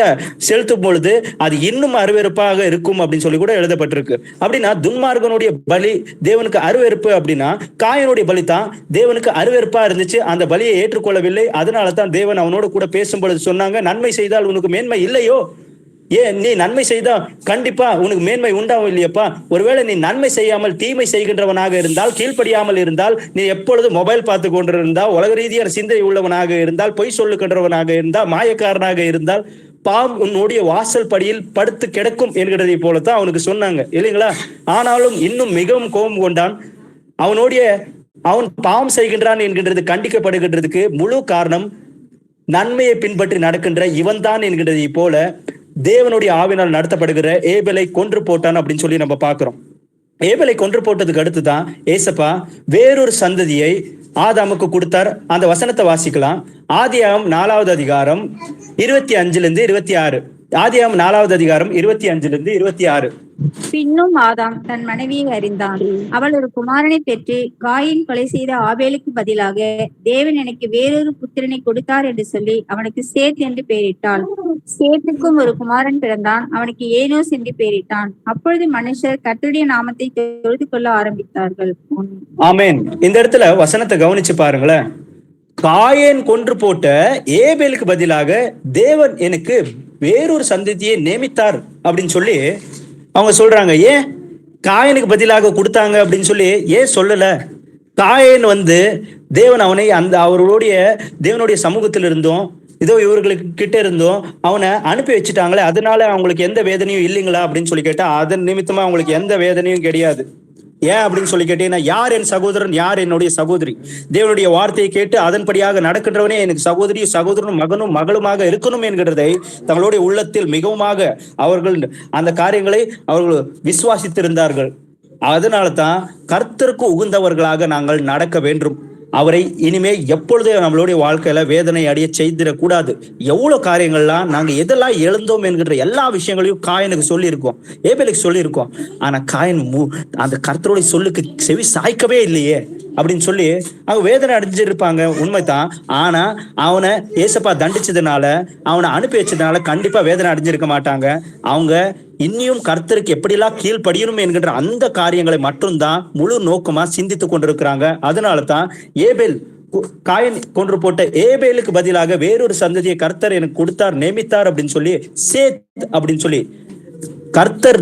செலுத்தும் பொழுது அது இன்னும் அருவெறுப்பாக இருக்கும் அப்படின்னு சொல்லி கூட எழுதப்பட்டிருக்கு. அப்படின்னா துன்மார்கனுடைய பலி தேவனுக்கு அருவெறுப்பு அப்படின்னா காயனுடைய பலி தான் தேவனுக்கு அருவெறுப்பா இருந்துச்சு. அந்த பலியை ஏற்றுக்கொள்ளவில்லை. அதனால தான் தேவன் அவனோட கூட பேசும் பொழுது சொன்னாங்க, நன்மை செய்தால் உனக்கு மேன்மை இல்லையோ? ஏன் நீ நன்மை செய்தா கண்டிப்பா உனக்கு மேன்மை உண்டாகும் இல்லையப்பா? ஒருவேளை நீ நன்மை செய்யாமல் தீமை செய்கின்றவனாக இருந்தால், கீழ்ப்படியாமல் இருந்தால், நீ எப்பொழுது மொபைல் பார்த்து கொண்டிருந்தால், உலக ரீதியான சிந்தை உள்ளவனாக இருந்தால், பொய் சொல்லுகின்றவனாக இருந்தால், மாயக்காரனாக இருந்தால், பாவம் உன்னுடைய வாசல் படியில் படுத்து கிடக்கும் என்கிறதை போலத்தான் அவனுக்கு சொன்னாங்க இல்லைங்களா. ஆனாலும் இன்னும் மிகவும் கோபம் கொண்டான். அவன் பாவம் செய்கின்றான் என்கின்றது கண்டிக்கப்படுகின்றதுக்கு முழு காரணம் நன்மையை பின்பற்றி நடக்கின்ற இவன் தான் என்கின்றதை போல தேவனுடைய ஆவினால் நடத்தப்படுகிற ஏபேலை கொன்று போட்டான் அப்படின்னு சொல்லி நம்ம பார்க்கிறோம். ஏபேலை கொன்று போட்டதுக்கு அடுத்துதான் ஏசப்பா வேறொரு சந்ததியை ஆதாமுக்கு கொடுத்தார். அந்த வசனத்தை வாசிக்கலாம். ஆதியாகமம் 4வது அதிகாரம் 25-26. ஆதியாகமம் 4வது அதிகாரம் 25-26. பின்னும் ஆதாம் தன் மனைவியை அறிந்தான். அவள் ஒரு குமாரனை பெற்று காயின் கொலை செய்த ஆபேலுக்கு பதிலாக தேவன் எனக்கு வேறொரு புத்திரனை கொடுத்தார் என்று சொல்லி அவனுக்கு சேத் என்று பெயரிட்டாள். சேத்துக்கும் ஒரு குமாரன் பிறந்தான். அவனுக்கு ஏனோஸ் என்று பெயரிட்டான். அப்பொழுது மனுஷர் கர்த்தருடைய நாமத்தை தொழுது கொள்ள ஆரம்பித்தார்கள். ஆமென். இந்த இடத்துல வசனத்தை கவனிச்சு பாருங்களேன். காயன் கொன்று போட்ட ஏபேலுக்கு பதிலாக தேவன் எனக்கு வேறொரு சந்ததியை நியமித்தார் அப்படின்னு சொல்லி அவங்க சொல்றாங்க. ஏன் காயனுக்கு பதிலாக கொடுத்தாங்க அப்படின்னு சொல்லி ஏன் சொல்லல? காயன் தேவன் அவனை அவர்களுடைய தேவனுடைய சமூகத்தில் இருந்தும் இதோ இவர்களுக்கு கிட்ட இருந்தும் அவனை அனுப்பி வச்சுட்டாங்களே, அதனால அவங்களுக்கு எந்த வேதனையும் இல்லைங்களா அப்படின்னு சொல்லி கேட்டா, அதன் நிமித்தமா அவங்களுக்கு எந்த வேதனையும் கிடையாது. ஏன் அப்படின்னு சொல்லி கேட்டீங்கன்னா, யார் என் சகோதரன், யார் என்னுடைய சகோதரி? தேவனுடைய வார்த்தையை கேட்டு அதன்படியாக நடக்கின்றவனே எனக்கு சகோதரியும் சகோதரனும் மகனும் மகளுமாக இருக்கணும் என்கிறதை தங்களுடைய உள்ளத்தில் மிகவுமாக அவர்கள் அந்த காரியங்களை அவர்கள் விசுவாசித்திருந்தார்கள். அதனால தான் கர்த்தருக்கு உகந்தவர்களாக நாங்கள் நடக்க வேண்டும். அவரை இனிமே எப்பொழுது நம்மளுடைய வாழ்க்கையில வேதனை அடைய செய்திடக்கூடாது. எவ்வளவு காரியங்கள்லாம் நாங்க எதெல்லாம் எழுந்தோம் என்கின்ற எல்லா விஷயங்களையும் காயனுக்கு சொல்லியிருக்கோம், ஏபேலுக்கு சொல்லியிருக்கோம். ஆனா காயன் அந்த கர்த்தருடைய சொல்லுக்கு செவி சாய்க்கவே இல்லையே அப்படின்னு சொல்லி அவங்க வேதனை அடைஞ்சிருப்பாங்க, உண்மைதான். ஆனா அவனை ஏசப்பா தண்டிச்சதுனால, அவனை அனுப்பி வச்சதுனால கண்டிப்பா வேதனை அடைஞ்சிருக்க மாட்டாங்க. அவங்க இன்னியும் கர்த்தருக்கு எப்படிலாம் கீழ்ப்படியணும் என்கின்ற அந்த காரியங்களை மட்டும்தான் முழு நோக்கமா சிந்தித்து கொண்டிருக்கிறாங்க. அதனால தான் ஏபேல் காயன் கொன்று போட்ட ஏபேலுக்கு பதிலாக வேறொரு சந்ததியை கர்த்தர் எனக்கு கொடுத்தார், நியமித்தார் அப்படின்னு சொல்லி சேத் அப்படின்னு சொல்லி கர்த்தர்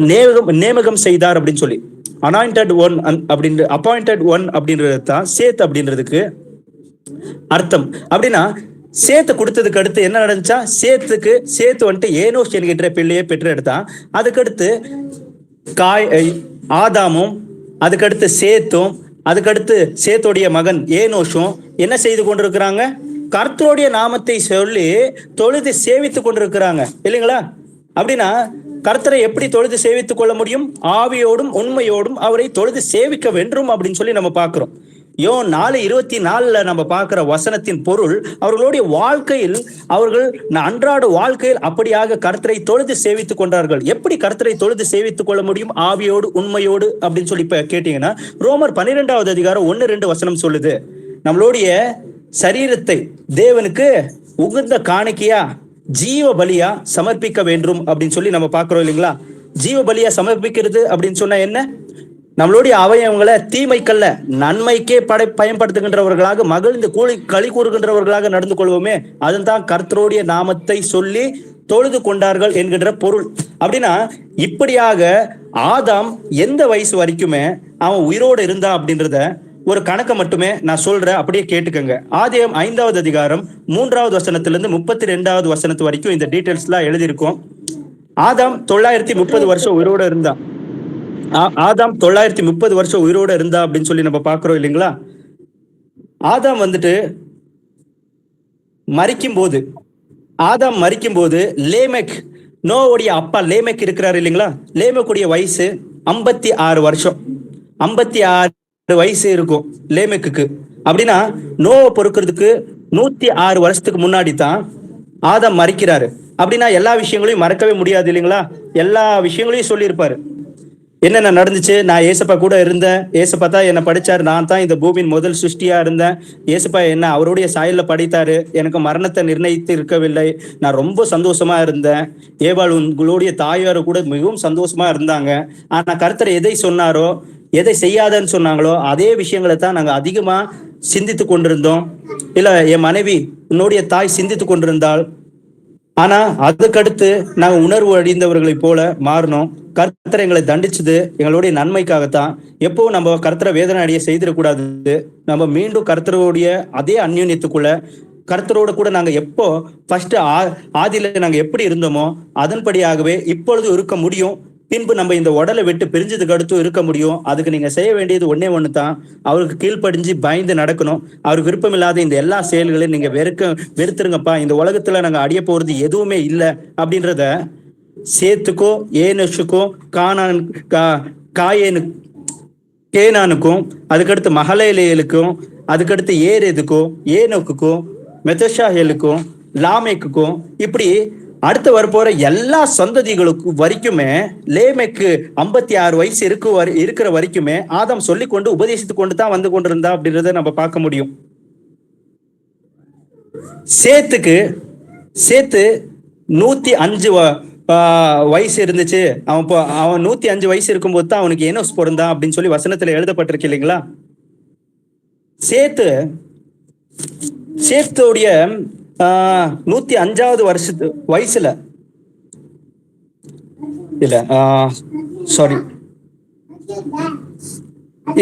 நேமகம் செய்தார் அப்படின்னு சொல்லி அனாயிண்டட் ஒன் அப்படின்ற அப்பாயிண்டட் ஒன் அப்படின்றது தான் சேத் அப்படின்றதுக்கு அர்த்தம். அப்படின்னா சேத்து கொடுத்ததுக்கு அடுத்து என்ன நடந்துச்சா, சேத்து வந்துட்டு ஏனோஷ் என்கின்ற பிள்ளையை பெற்று எடுத்தான். அதுக்கடுத்து ஆதாமும், அதுக்கடுத்து சேத்தும், அதுக்கடுத்து சேத்தோடைய மகன் ஏனோஷும் என்ன செய்து கொண்டிருக்கிறாங்க, கர்த்தருடைய நாமத்தை சொல்லி தொழுது சேவித்துக் கொண்டிருக்கிறாங்க இல்லைங்களா? அப்படின்னா கர்த்தரை எப்படி தொழுது சேவித்துக் கொள்ள முடியும்? ஆவியோடும் உண்மையோடும் அவரை தொழுது சேவிக்க வேண்டும் அப்படின்னு சொல்லி நம்ம பார்க்கிறோம். யோன் 4:24 நம்ம பார்க்கிற வசனத்தின் பொருள், அவர்களுடைய வாழ்க்கையில் அவர்கள் அன்றாட வாழ்க்கையில் அப்படியாக கர்த்தரை தொழுது சேவித்துக் கொண்டார்கள். எப்படி கர்த்தரை தொழுது சேவித்துக் கொள்ள முடியும்? ஆவியோடு உண்மையோடு அப்படின்னு சொல்லி கேட்டீங்கன்னா, ரோமர் 12வது அதிகாரம் 1-2 வசனம் சொல்லுது, நம்மளுடைய சரீரத்தை தேவனுக்கு உகந்த காணிக்கையா ஜீவ பலியா சமர்ப்பிக்க வேண்டும் அப்படின்னு சொல்லி நம்ம பார்க்கிறோம் இல்லைங்களா? ஜீவ பலியா சமர்ப்பிக்கிறது அப்படின்னு சொன்னா என்ன? நம்மளுடைய அவயவங்களை தீமைக்கல்ல நன்மைக்கே பயன்படுத்துகின்றவர்களாக மகிழ்ந்து களி கூறுகின்றவர்களாக நடந்து கொள்வோமே, அதுதான் கர்த்தருடைய நாமத்தை சொல்லி தொழுது கொண்டார்கள் என்கின்ற பொருள். அப்படின்னா இப்படியாக ஆதாம் எந்த வயசு வரைக்குமே அவன் உயிரோடு இருந்தா அப்படின்றத ஒரு கணக்கை மட்டுமே நான் சொல்றேன், அப்படியே கேட்டுக்கங்க. ஆதியாகமம் 5வது அதிகாரம் 3வது வசனத்திலிருந்து 32வது வசனத்து வரைக்கும் இந்த டீடைல்ஸ் எல்லாம் எழுதியிருக்கோம். ஆதாம் 930 வருஷம் உயிரோடு இருந்தான். ஆதாம் 930 வருஷம் உயிரோட இருந்தா அப்படின்னு சொல்லி நம்ம பாக்குறோம் இல்லைங்களா? ஆதாம் வந்துட்டு மரிக்கும் போது லேமெக், நோவுடைய அப்பா லேமெக் இருக்கிறாரு இல்லைங்களா? லேமெக்குடைய வயசு 56 வருஷம், 56 வயசு இருக்கும் லேமெக்கு. அப்படின்னா நோவை பொறுக்கிறதுக்கு 106 வருஷத்துக்கு முன்னாடி தான் ஆதாம் மரிக்கிறாரு. அப்படின்னா எல்லா விஷயங்களையும் மறக்கவே முடியாது இல்லைங்களா? எல்லா விஷயங்களையும் சொல்லியிருப்பாரு. என்னென்ன நடந்துச்சு, நான் ஏசப்பா கூட இருந்தேன், ஏசப்பா தான் என்னை படிச்சார், நான் தான் இந்த பூமியின் முதல் சிருஷ்டியா இருந்தேன், ஏசப்பா என்ன அவருடைய சாயல்ல படித்தாரு, எனக்கு மரணத்தை நிர்ணயித்து இருக்கவில்லை, நான் ரொம்ப சந்தோஷமா இருந்தேன், ஏவாள் உங்களுடைய தாயாரு கூட மிகவும் சந்தோஷமா இருந்தாங்க. ஆனா கர்த்தர் எதை சொன்னாரோ, எதை செய்யாதன்னு சொன்னாங்களோ அதே விஷயங்களை தான் நாங்க அதிகமா சிந்தித்து கொண்டிருந்தோம். இல்ல என் மனைவி உன்னுடைய தாய் சிந்தித்து கொண்டிருந்தாள். ஆனா அதுக்கடுத்து நாங்க உணர்வு அடைந்தவர்களை போல மாறணும். கர்த்தர் எங்களை தண்டிச்சது எங்களுடைய நன்மைக்காகத்தான். எப்பவும் நம்ம கர்த்தரை வேதனை அடைய செய்திடக்கூடாது. நம்ம மீண்டும் கர்த்தருடைய அதே அந்யோன்யத்துக்குள்ள கர்த்தரோட கூட நாங்க எப்போ ஃபர்ஸ்ட் ஆதியில நாங்க எப்படி இருந்தோமோ அதன்படியாகவே இப்பொழுது இருக்க முடியும். பின்பு நம்ம இந்த உடலை விட்டு பிரிஞ்சதுக்கு அடுத்து இருக்க முடியும். அதுக்கு நீங்க செய்ய வேண்டியது ஒண்ணு தான், அவருக்கு கீழ்ப்படிஞ்சு பயந்து நடக்கணும். அவருக்கு விருப்பம் இல்லாத இந்த எல்லா செயல்களையும் நீங்க வெறுத்துருங்கப்பா. இந்த உலகத்துல நாங்க அடைய போறது எதுவுமே இல்லை அப்படின்றத சேத்துக்கோ ஏனோஷுக்கோ கேனானுக்கும், அதுக்கடுத்து மகலேலேலுக்கும், அதுக்கடுத்து ஏரேதுக்கும், ஏனோக்குக்கும், மெத்தஷாஹேலுக்கும், லாமேக்குக்கும், இப்படி அடுத்து வரப்போற எல்லா சந்ததிகளுக்கும் வரைக்குமே லேமெக்கு 56 வயசு இருக்கிற வரைக்குமே ஆதாம் சொல்லி கொண்டு உபதேசித்து கொண்டு தான் வந்து கொண்டிருந்தா அப்படின்றத நம்ம பார்க்க முடியும். சேத்து 105 வயசு இருந்துச்சு. அவன் 105 வயசு இருக்கும்போது தான் அவனுக்கு ஏனோஸ் பிறந்தான் அப்படின்னு சொல்லி வசனத்துல எழுதப்பட்டிருக்கு இல்லைங்களா? சேத்துடைய 105வது வயசுல இல்ல சாரி,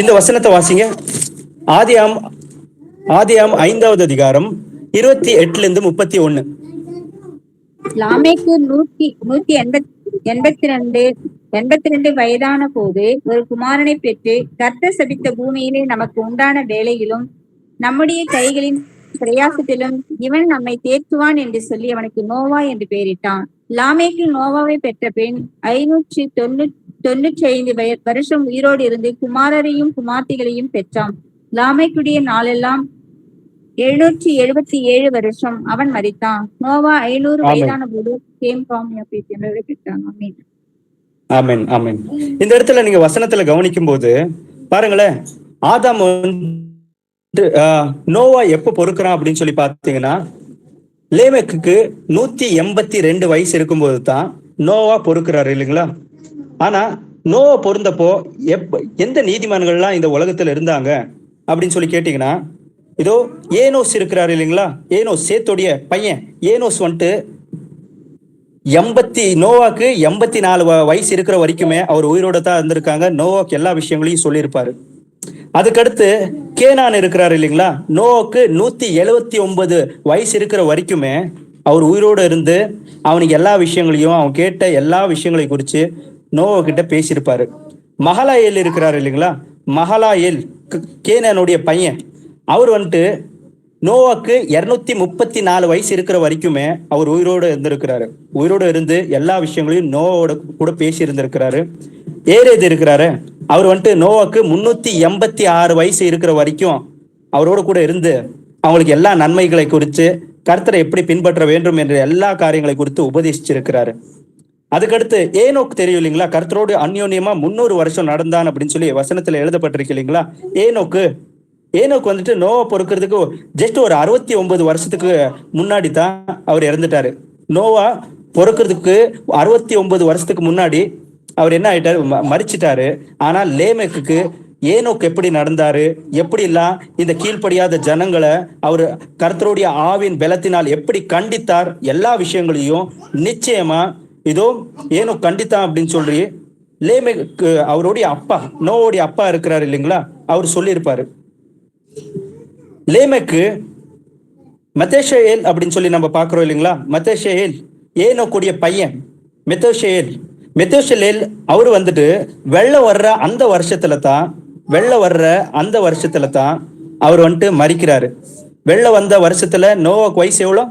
இந்த வசனத்தை வாசிங்க. ஆதியாகமம் 5வது அதிகாரம் 28-31. லாமேக்கு 182 வயதான போது ஒரு குமாரனை பெற்று, கர்த்தர் சபித்த பூமியிலே நமக்கு உண்டான வேலையிலும் நம்முடைய கைகளின் பிரயாசத்திலும் இவன் நம்மை தேற்றுவான் என்று சொல்லி அவனுக்கு நோவா என்று பெயரிட்டான். லாமேக்கு நோவாவை பெற்ற பின் 595 வருஷம் உயிரோடு இருந்து குமாரரையும் குமார்த்திகளையும் பெற்றான். லாமேக்குடைய நாளெல்லாம் 777 வருஷம். அவன் மரித்தான். நோவா 500 வயதான போது என்பவரை பெற்றான். ஆமென். ஆமென், ஆமென். இந்த இடத்துல நீங்க வசனத்துல கவனிக்கும் போது பாருங்களேன், ஆதாம் நோவா எப்ப பொறுக்கிறான் அப்படின்னு சொல்லி பாத்தீங்கன்னா, லேமெக்கு 182 வயசு இருக்கும்போது தான் நோவா பொறுக்கிறாரு இல்லைங்களா? ஆனா நோவா பொருந்தப்போ எந்த நீதிமான்கள்லாம் இந்த உலகத்துல இருந்தாங்க அப்படின்னு சொல்லி கேட்டீங்கன்னா, இதோ ஏனோஸ் இருக்கிறாரு இல்லைங்களா? ஏனோஸ், சேத்துடைய பையன் ஏனோஸ் வந்துட்டு நோவாக்கு 84 வயசு இருக்கிற வரைக்குமே அவர் உயிரோட தான் இருந்திருக்காங்க. நோவாக்கு எல்லா விஷயங்களையும் சொல்லியிருப்பாரு. அதுக்கடுத்து கேனான் இருக்கிறாரு இல்லைங்களா? நோவாக்கு 179 வயசு இருக்கிற வரைக்குமே அவர் உயிரோடு இருந்து அவனுக்கு எல்லா விஷயங்களையும், அவன் கேட்ட எல்லா விஷயங்களையும் குறித்து நோவா கிட்ட பேசியிருப்பாரு. மகலாயேல் இருக்கிறாரு இல்லைங்களா? மகலாயேல் கேனானுடைய பையன். அவர் வந்துட்டு நோவாக்கு 234 வயசு இருக்கிற வரைக்குமே அவர் உயிரோடு இருந்திருக்கிறாரு. உயிரோடு இருந்து எல்லா விஷயங்களையும் நோவோட கூட பேசி இருந்திருக்கிறாரு. ஏரேது இருக்கிறாரு, அவர் வந்துட்டு நோவாக்கு 386 வயசு இருக்கிற வரைக்கும் அவரோட கூட இருந்து அவங்களுக்கு எல்லா நன்மைகளை குறித்து, கர்த்தரை எப்படி பின்பற்ற வேண்டும் என்ற எல்லா காரியங்களை குறித்து உபதேசிச்சிருக்கிறாரு. அதுக்கடுத்து ஏனோக் தெரியும் இல்லைங்களா? கர்த்தரோடு அந்யோன்யமா 300 வருஷம் நடந்தான் அப்படின்னு சொல்லி வசனத்துல எழுதப்பட்டிருக்கு இல்லைங்களா? ஏனோக்கு வந்துட்டு நோவா பொறுக்கிறதுக்கு ஜஸ்ட் ஒரு 69 வருஷத்துக்கு முன்னாடி தான் அவர் இறந்துட்டாரு. நோவா பொறுக்கிறதுக்கு 69 வருஷத்துக்கு முன்னாடி அவர் என்ன ஆயிட்டாரு? மரிச்சிட்டாரு. ஆனால் லேமெக்கு ஏனோக்கு எப்படி நடந்தாரு, எப்படி எல்லாம் இந்த கீழ்ப்படியாத ஜனங்களை அவர் கர்த்தருடைய ஆவின் பலத்தினால் எப்படி கண்டித்தார், எல்லா விஷயங்களையும் நிச்சயமா இதோ ஏனோக்கு கண்டித்தான் அப்படின்னு சொல்லி லேமெக்கு அவருடைய அப்பா, நோவோடைய அப்பா இருக்கிறாரு இல்லைங்களா? அவர் சொல்லியிருப்பாரு. லேமெக்கு மெத்தேஷேல் அப்படின்னு சொல்லி நம்ம பார்க்கிறோம் இல்லைங்களா? மெத்தேஷேல் ஏனோக்குடைய பையன். மெத்தேஷேல் அவர் வந்துட்டு வெள்ளம் வர்ற அந்த வருஷத்துல தான் அவர் வந்துட்டு மரிக்கிறாரு. வெள்ளம் வந்த வருஷத்துல நோவாக்கு வயசு எவ்வளோ?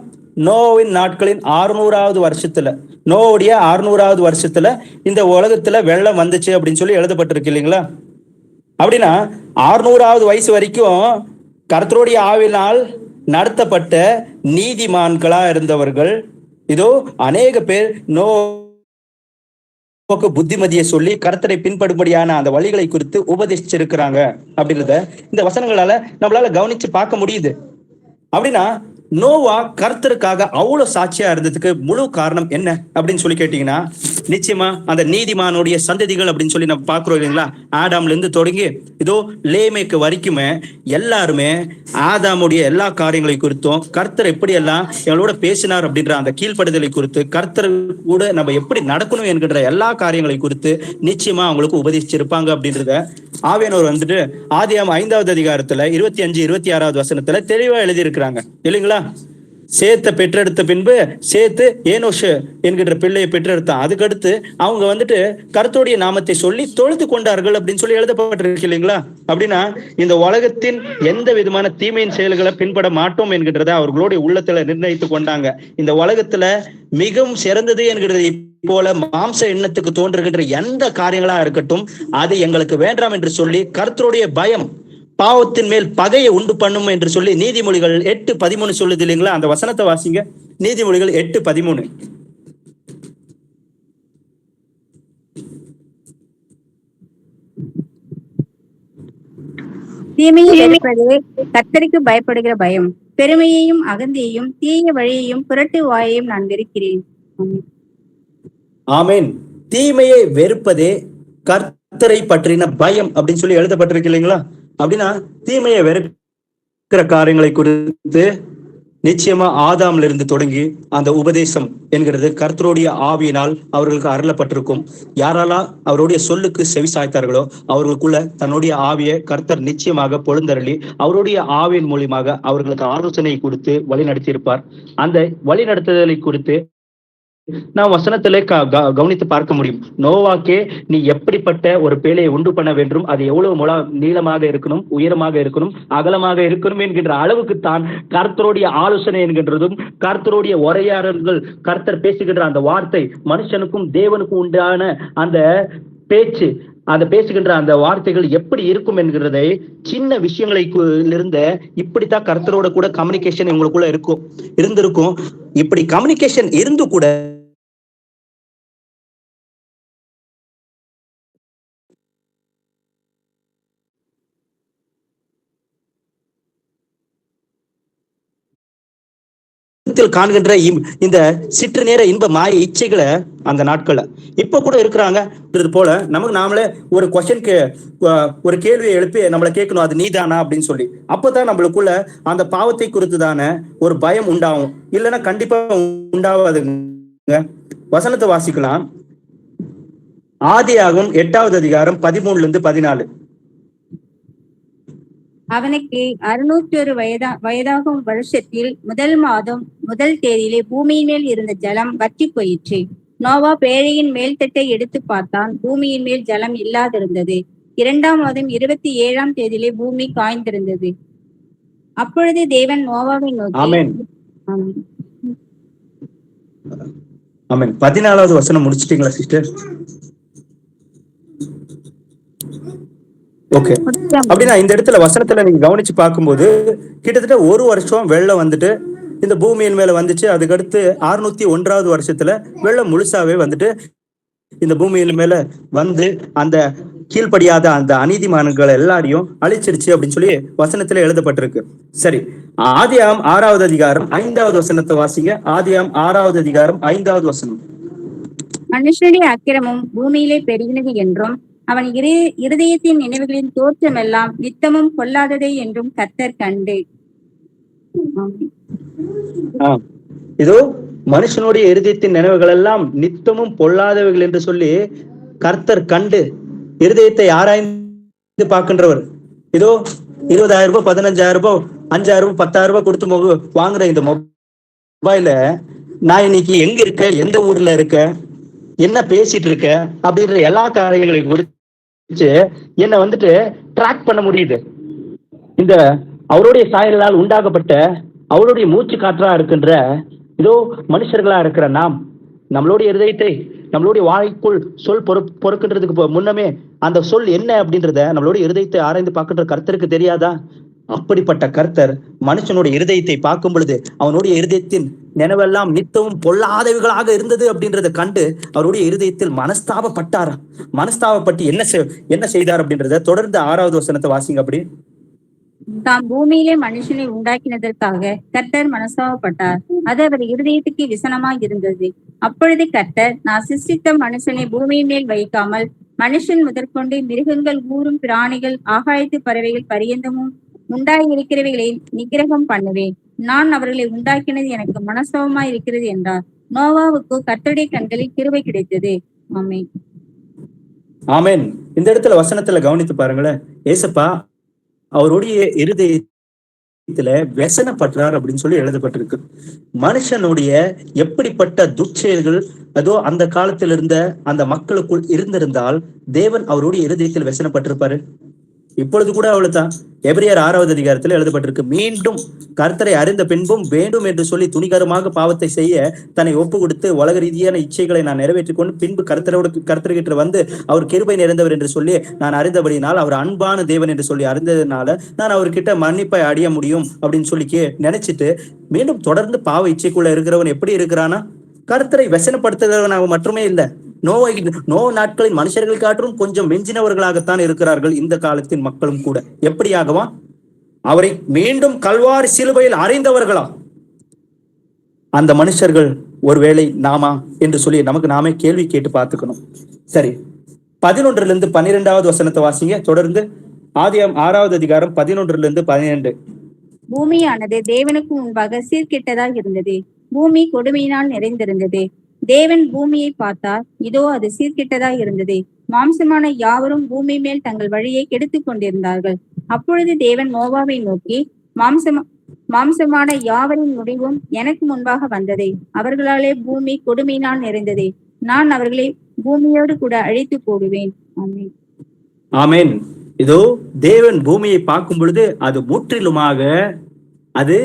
நோவின் நாட்களின் 600வது வருஷத்துல, நோவுடைய 600வது வருஷத்துல இந்த உலகத்துல வெள்ளம் வந்துச்சு அப்படின்னு சொல்லி எழுதப்பட்டிருக்கு இல்லைங்களா? அப்படின்னா 600வது வயசு வரைக்கும் கர்த்தருடைய ஆவினால் நடத்தப்பட்ட நீதிமான்களா இருந்தவர்கள் இதோ அநேக பேர் நோவுக்கு புத்திமதியை சொல்லி கர்த்தரை பின்படும்படியான அந்த வழிகளை குறித்து உபதேசிச்சிருக்கிறாங்க அப்படின்றத இந்த வசனங்களால நம்மளால கவனிச்சு பார்க்க முடியுது. அப்படின்னா நோவா கர்த்தருக்காக அவ்வளவு சாட்சியா இருந்ததுக்கு முழு காரணம் என்ன அப்படின்னு சொல்லி கேட்டீங்கன்னா, நிச்சயமா அந்த நீதிமானுடைய சந்ததிகள் அப்படின்னு சொல்லி நம்ம பாக்குறோம் இல்லைங்களா? ஆடாம்ல இருந்து தொடங்கி இதோ லேமேக்கு வரைக்குமே எல்லாருமே ஆதாமுடைய எல்லா காரியங்களை குறித்தும், கர்த்தர் எப்படி எல்லாம் எங்களோட பேசினார் அப்படின்ற அந்த கீழ்ப்படுதலை குறித்து, கர்த்தர் கூட நம்ம எப்படி நடக்கணும் என்கின்ற எல்லா காரியங்களை குறித்து நிச்சயமா அவங்களுக்கு உபதேசிச்சிருப்பாங்க அப்படின்றத ஆவியானவர் வந்துட்டு ஆதியாகமம் 5வது அதிகாரத்துல 25, 26வது வசனத்துல தெளிவா எழுதியிருக்கிறாங்க இல்லைங்களா? சேத்தை பெற்றெடுத்த பின்பு சேத்து ஏனோஷ் என்கின்ற பிள்ளையை பெற்றெடுத்தான். அதுக்கடுத்து அவங்க வந்துட்டு கர்த்தருடைய நாமத்தை சொல்லி தொழுது கொண்டார்கள் அப்படின்னு சொல்லி எழுதப்பட்டிருக்கு இல்லைங்களா? அப்படின்னா இந்த உலகத்தின் எந்த விதமான தீமையின் செயல்களை பின்பட மாட்டோம் என்கின்றத அவர்களுடைய உள்ளத்துல நிர்ணயித்து கொண்டாங்க. இந்த உலகத்துல மிகவும் சிறந்தது என்கிறது போல மாம்ச எண்ணத்துக்கு தோன்றுகின்ற எந்த காரியங்களா இருக்கட்டும் அது எங்களுக்கு வேண்டாம் என்று சொல்லி கர்த்தருடைய பயம் பாவத்தின் மேல் பகையை உண்டு பண்ணும் என்று சொல்லி நீதிமொழிகள் 8:13 சொல்லுது இல்லைங்களா? அந்த வசனத்தை வாசிங்க. நீதிமொழிகள் 8:13. தீமையை வெறுப்பதே கர்த்தருக்கு பயப்படுகிற பயம். பெருமையையும் அகந்தையையும் தீய வழியையும் புரட்டு வாயையும் நான் வெறுக்கிறேன். ஆமேன். தீமையை வெறுப்பதே கர்த்தரை பற்றின பயம் அப்படின்னு சொல்லி எழுதப்பட்டிருக்கு இல்லைங்களா? அப்படின்னா தீமையை வெறுக்கிற காரியங்களை குறித்து நிச்சயமா ஆதாம்ல இருந்து தொடங்கி அந்த உபதேசம் என்கிறது கர்த்தருடைய ஆவியினால் அவர்களுக்கு அருளப்பட்டிருக்கும். யாரெல்லாம் அவருடைய சொல்லுக்கு செவி சாய்த்தார்களோ அவர்களுக்குள்ள தன்னுடைய ஆவியை கர்த்தர் நிச்சயமாக பொழுந்தருளி அவருடைய ஆவியின் மூலியமாக அவர்களுக்கு ஆலோசனை கொடுத்து வழி நடத்தியிருப்பார். அந்த வழி நடத்துதலை குறித்து நாம் வசனத்திலே கவனித்து பார்க்க முடியும். நோவாக்கே நீ எப்படிப்பட்ட ஒரு பேழையை உண்டு பண்ண வேண்டும், அது எவ்வளவு நீளமாக இருக்கணும், உயரமாக இருக்கணும், அகலமாக இருக்கணும் என்கின்ற அளவுக்கு தான் கர்த்தருடைய ஆலோசனை என்கின்றதும், கர்த்தருடைய உரையாடல்கள், கர்த்தர் பேசுகின்ற அந்த வார்த்தை, மனுஷனுக்கும் தேவனுக்கும் உண்டான அந்த பேச்சு, அந்த பேசுகின்ற அந்த வார்த்தைகள் எப்படி இருக்கும் என்கிறதை சின்ன விஷயங்களை இருந்த இப்படித்தான் கர்த்தரோட கூட கம்யூனிகேஷன் உங்களுக்குள்ள இருந்திருக்கும். இப்படி கம்யூனிகேஷன் இருந்து கூட காண்கின்ற இந்த சிற்று நேர இன்ப மாய இச்சைகளை அந்த நாட்கள்ல இப்ப கூட இருக்கிறாங்க போல நமக்கு நாமளே ஒரு கொஸ்டினுக்கு ஒரு கேள்வியை எழுப்பி நம்மளை கேட்கணும், அது நீதானா அப்படின்னு சொல்லி. அப்பதான் நம்மளுக்குள்ள அந்த பாவத்தை குறித்துதான ஒரு பயம் உண்டாகும். இல்லைன்னா கண்டிப்பா உண்டாவாதுங்க. வசனத்தை வாசிக்கலாம். ஆதியாகமம் 8வது அதிகாரம் 13-14. அவனுக்கு 601 வயதாகும் வருஷத்தில் முதல் மாதம் முதல் தேதியிலே பூமியின் மேல் இருந்த ஜலம் வற்றி போயிற்று. நோவா பேழையின் மேல்தட்டை எடுத்து பார்த்தான், பூமியின் மேல் ஜலம் இல்லாதிருந்தது. 2ஆம் மாதம் 27ஆம் தேதியிலே பூமி காய்ந்திருந்தது. அப்பொழுது தேவன் நோவாவை நோக்கி, ஆமென். 14வது வசனம் முடிச்சிட்டீங்களா சிஸ்டர்? ஓகே. அப்படின்னா இந்த இடத்துல வசனத்துல நீங்க கவனிச்சு பார்க்கும்போது கிட்டத்தட்ட ஒரு வருஷம் வெள்ளம் வந்துட்டு இந்த பூமியின் மேல வந்துச்சு. அதுக்கடுத்து 601வது வருஷத்துல வெள்ளம் முழுசாவே வந்துட்டு இந்த பூமியின் மேல வந்து அந்த கீழ்படியாத அந்த அநீதிமான்களை எல்லாரையும் அழிச்சிருச்சு அப்படின்னு சொல்லி வசனத்துல எழுதப்பட்டிருக்கு. சரி, ஆதியாகமம் 6வது அதிகாரம் 5வது வசனத்தை வாசிங்க. ஆதியாகமம் 6வது அதிகாரம் 5வது வசனம். மனுஷனுடைய அக்கிரமம் பூமியிலே பெருகினது என்றும் அவன் இருதயத்தின் நினைவுகளின் தோற்றம் எல்லாம் நித்தமும் கொல்லாததே என்றும் கர்த்தர் கண்டு. இதோ மனுஷனுடைய இருதயத்தின் நினைவுகள் எல்லாம் நித்தமும் பொல்லாதவைகள் என்று சொல்லி கர்த்தர் கண்டு, இருதயத்தை ஆராய்ந்து பார்க்கின்றவர். இதோ 20,000 ரூபாய், 15,000 ரூபாய், 5,000 ரூபாய், 10,000 ரூபாய் கொடுத்து வாங்குற இந்த மொபைல நான் இன்னைக்கு எங்க இருக்க, எந்த ஊர்ல இருக்க, என்ன பேசிட்டு இருக்க அப்படின்ற எல்லா காரியங்களையும் குறிச்சு என்ன வந்துட்டு ட்ராக் பண்ண முடியுது. இந்த அவருடைய சாயலால் உண்டாகப்பட்ட அவருடைய மூச்சு காற்றா இருக்கின்ற இதோ மனுஷர்களா இருக்கிற நாம் நம்மளுடைய இருதயத்தை நம்மளுடைய வாய்க்குள் சொல் பொறுக்கின்றதுக்கு முன்னமே அந்த சொல் என்ன அப்படின்றத நம்மளுடைய இருதயத்தை ஆராய்ந்து பார்க்கின்ற கர்த்தருக்கு தெரியாதா? அப்படிப்பட்ட கர்த்தர் மனுஷனுடைய இருதயத்தை பார்க்கும் பொழுது அவனுடைய இருதயத்தின் நினைவெல்லாம் நித்தமும் பொல்லாதவைகளாக இருந்தது அப்படின்றத கண்டு அவருடைய இருதயத்தில் மனஸ்தாபப்பட்டாரா. மனஸ்தாபப்பட்டு என்ன செய்தார் அப்படின்றத தொடர்ந்து 6வது வசனத்தை வாசிங்க. அப்படி தாம் பூமியிலே மனுஷனை உண்டாக்கினதற்காக கர்த்தர் மனஸ்தாபப்பட்டார், அது அவர் இருதயத்துக்கு விசனமாய் இருந்தது. அப்பொழுது கர்த்தர், நான் சிருஷ்டித்த மனுஷனை பூமியின் மேல் வைக்காமல் மனுஷன் முதற்கொண்டு மிருகங்கள், ஊரும் பிராணிகள், ஆகாயத்து பறவைகள் பரியந்தமும் உண்டாயிருக்கிறவைகளை நிகிரகம் பண்ணுவேன். நான் அவர்களை உண்டாக்கினது எனக்கு மனஸ்தாபமாய் இருக்கிறது என்றார். நோவாவுக்கு கர்த்தருடைய கண்களில் கிருபை கிடைத்தது. ஆமென். ஆமென். இந்த இடத்துல வசனத்துல கவனித்து பாருங்களேன். ஏசப்பா அவருடைய இருதயத்துல व्यसனப்பட்டார் அப்படின்னு சொல்லி எழுதப்பட்டிருக்கு. மனுஷனுடைய எப்படிப்பட்ட துச்செயல்கள் அதோ அந்த காலத்தில் இருந்த அந்த மக்களுக்குள் இருந்திருந்தால் தேவன் அவருடைய இருதயத்தில் व्यसனப்பட்டிருப்பாரு. இப்பொழுது கூட அவ்வளவுதான். எபிரேயர் 6வது அதிகாரத்தில் எழுதப்பட்டிருக்கு, மீண்டும் கர்த்தரை அறிந்த பின்பும் வேண்டும் என்று சொல்லி துணிகரமாக பாவத்தை செய்ய தன்னை ஒப்பு கொடுத்து உலக ரீதியான இச்சைகளை நான் நிறைவேற்றிக் கொண்டு பின்பு கர்த்தர்கிட்ட வந்து அவர் கிருபை நிறைந்தவர் என்று சொல்லி நான் அறிந்தபடினால் அவர் அன்பான தேவன் என்று சொல்லி அறிந்ததுனால நான் அவர்கிட்ட மன்னிப்பை அடைய முடியும் அப்படின்னு சொல்லி நினைச்சிட்டு மீண்டும் தொடர்ந்து பாவ இச்சைக்குள்ள இருக்கிறவன் எப்படி இருக்கிறானா? கர்த்தரை व्यसனப்படுத்துகிறவனாக மட்டுமே இல்லை, நோ நாட்களின் மனுஷர்கள் காற்றும் கொஞ்சம் மெஞ்சினவர்களாகத்தான் இருக்கிறார்கள் இந்த காலத்தின் மக்களும் கூட. எப்படியாகவா? அவரை மீண்டும் கல்வாரி சிலுவையில் அறைந்தவர்களா அந்த மனுஷர்கள் ஒருவேளை நாமா என்று சொல்லி நமக்கு நாமே கேள்வி கேட்டு பார்த்துக்கணும். சரி, 11-12வது வசனத்தை வாசிங்க தொடர்ந்து. ஆதியாகமம் 6வது அதிகாரம் 11-12. பூமியானது தேவனுக்கு முன்பாக சீர்கெட்டதாக இருந்தது, பூமி கொடுமையினால் நிறைந்திருந்தது. தேவன் பூமியை பார்த்தார், இதோ அது சீர்கெட்டதாய் இருந்தது, மாம்சமான யாவரும் பூமி மேல் தங்கள் வழியை கெடுத்துக் கொண்டிருந்தார்கள். அப்பொழுது தேவன் நோவாவை நோக்கி, மாம்சமான யாவரின் முடிவும் எனக்கு முன்பாக வந்தது. அவர்களாலே பூமி கொடுமையினால் நிறைந்தது. நான் அவர்களை பூமியோடு கூட அழித்து போடுவேன். ஆமென். ஆமென். இதோ தேவன் பூமியை பார்க்கும் பொழுது அது முற்றிலுமாக அது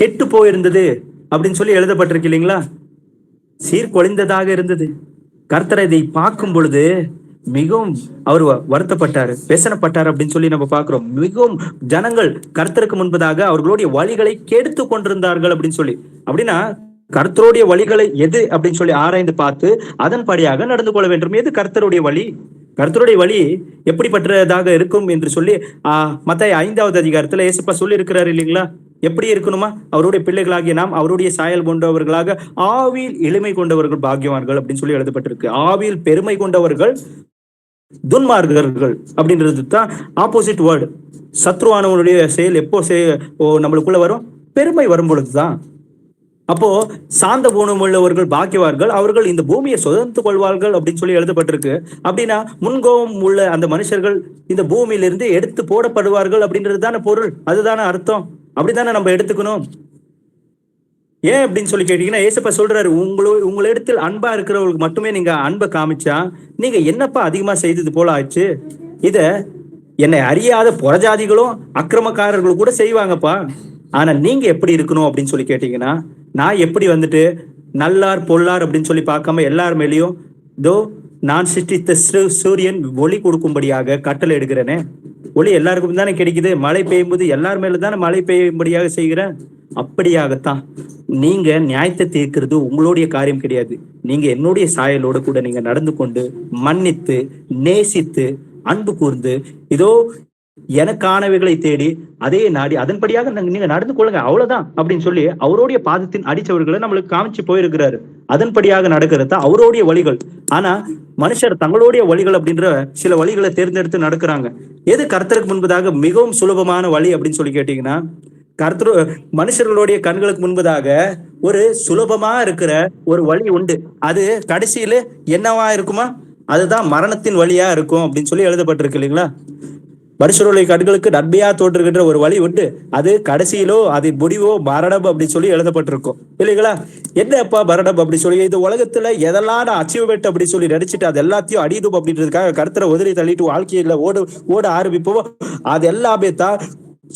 கெட்டு போயிருந்தது அப்படின்னு சொல்லி எழுதப்பட்டிருக்கு இல்லைங்களா? சீர்குலைந்ததாக இருந்தது. கர்த்தர் இதை பார்க்கும் பொழுது மிகவும் அவர் வருத்தப்பட்டாரு, பேசனப்பட்டார் அப்படின்னு சொல்லி நம்ம பார்க்கிறோம். மிகவும் ஜனங்கள் கர்த்தருக்கு முன்பதாக அவர்களுடைய வழிகளை கெடுத்து கொண்டிருந்தார்கள் அப்படின்னு சொல்லி. அப்படின்னா கர்த்தருடைய வழிகளை எது அப்படின்னு சொல்லி ஆராய்ந்து பார்த்து அதன்படியாக நடந்து கொள்ள வேண்டும். எது கர்த்தருடைய வழி? கர்த்தருடைய வழி எப்படிப்பட்டதாக இருக்கும் என்று சொல்லி மத்தேயு 5வது அதிகாரத்துல இயேசுப்பா சொல்லி இருக்கிறாரு இல்லைங்களா? எப்படி இருக்கணுமா? அவருடைய பிள்ளைகளாகிய நாம் அவருடைய சாயல் கொண்டவர்களாக ஆவியில் எளிமை கொண்டவர்கள் பாக்கியவான்கள் அப்படின்னு சொல்லி எழுதப்பட்டிருக்கு. ஆவியில் பெருமை கொண்டவர்கள் துன்மார்க்கர்கள் அப்படின்றது தான் ஆப்போசிட் வேர்டு. சத்ருவானவனுடைய செயல் எப்போ நம்மளுக்குள்ள வரும்? பெருமை வரும் பொழுதுதான். அப்போ சாந்த குணம் உள்ளவர்கள் பாக்கியவார்கள், அவர்கள் இந்த பூமியை சுதந்திரத்து கொள்வார்கள் அப்படின்னு சொல்லி எழுதப்பட்டிருக்கு. அப்படின்னா முன்கோபம் உள்ள அந்த மனுஷர்கள் இந்த பூமியிலிருந்து எடுத்து போடப்படுவார்கள் அப்படின்றது தானே பொருள், அதுதானே அர்த்தம். அப்படித்தானே நம்ம எடுத்துக்கணும். ஏன் அப்படின்னு சொல்லி கேட்டீங்கன்னா, ஏசப்பா சொல்றாரு, உங்களிடத்தில் அன்பா இருக்கிறவங்களுக்கு மட்டுமே நீங்க அன்பை காமிச்சா நீங்க என்னப்பா அதிகமா செய்தது போல ஆச்சு. இத என்னை அறியாத புறஜாதிகளும் அக்கிரமக்காரர்களும் கூட செய்வாங்கப்பா. ஆனா நீங்க எப்படி இருக்கணும் அப்படின்னு சொல்லி கேட்டீங்கன்னா, நான் எப்படி வந்துட்டு நல்லார் பொல்லார் அப்படின்னு சொல்லி பார்க்காம எல்லார் மேலேயும் தோ நான் சிருஷ்டித்த சூரியன் ஒளி கொடுக்கும்படியாக கட்டளை எடுக்கிறேனே. ஒளி எல்லாருக்கும் தானே கிடைக்குது. மழை பெய்யும் போது எல்லார் மேல தானே மழை பெய்யும்படியாக செய்கிறேன். அப்படியாகத்தான் நீங்க நியாயத்தை தீர்க்கிறது உங்களுடைய காரியம் கிடையாது. நீங்க என்னுடைய சாயலோடு கூட நீங்க நடந்து கொண்டு மன்னித்து நேசித்து அன்பு கூர்ந்து இதோ எனக்கானவைகளை தேடி அதே நாடி அதன்படியாக நீங்க நடந்து கொள்ளுங்க, அவ்வளவுதான் அப்படின்னு சொல்லி அவருடைய பாதத்தின் அடிச்சவர்களை நம்மளுக்கு காமிச்சு போயிருக்கிறாரு. அதன்படியாக நடக்கிறது அவருடைய வழிகள். ஆனா மனுஷர் தங்களுடைய வழிகள் அப்படின்ற சில வழிகளை தேர்ந்தெடுத்து நடக்கிறாங்க. எது கர்த்தருக்கு முன்பதாக மிகவும் சுலபமான வழி அப்படின்னு சொல்லி கேட்டீங்கன்னா, மனுஷர்களுடைய கண்களுக்கு முன்பதாக ஒரு சுலபமா இருக்கிற ஒரு வழி உண்டு. அது கடைசியில என்னவா இருக்குமா? அதுதான் மரணத்தின் வழியா இருக்கும் அப்படின்னு சொல்லி எழுதப்பட்டிருக்கு இல்லைங்களா? மனுஷருடைய கண்களுக்கு நன்மையா தோன்றுகின்ற ஒரு வழி உண்டு, அது கடைசியிலோ அது முடிவோ மரணம் அப்படின்னு சொல்லி எழுதப்பட்டிருக்கும் இல்லைங்களா? என்னப்பா மரணம் அப்படி சொல்லி இந்த உலகத்துல எதெல்லாம் நான் அச்சீவ்மெண்ட் அப்படி சொல்லி நினைச்சிட்டு அது எல்லாத்தையும் அடிடும் அப்படின்றதுக்காக கர்த்தரை உதறி தள்ளிட்டு வாழ்க்கையில ஓட ஆரம்பிப்போம். அது எல்லாமே தான்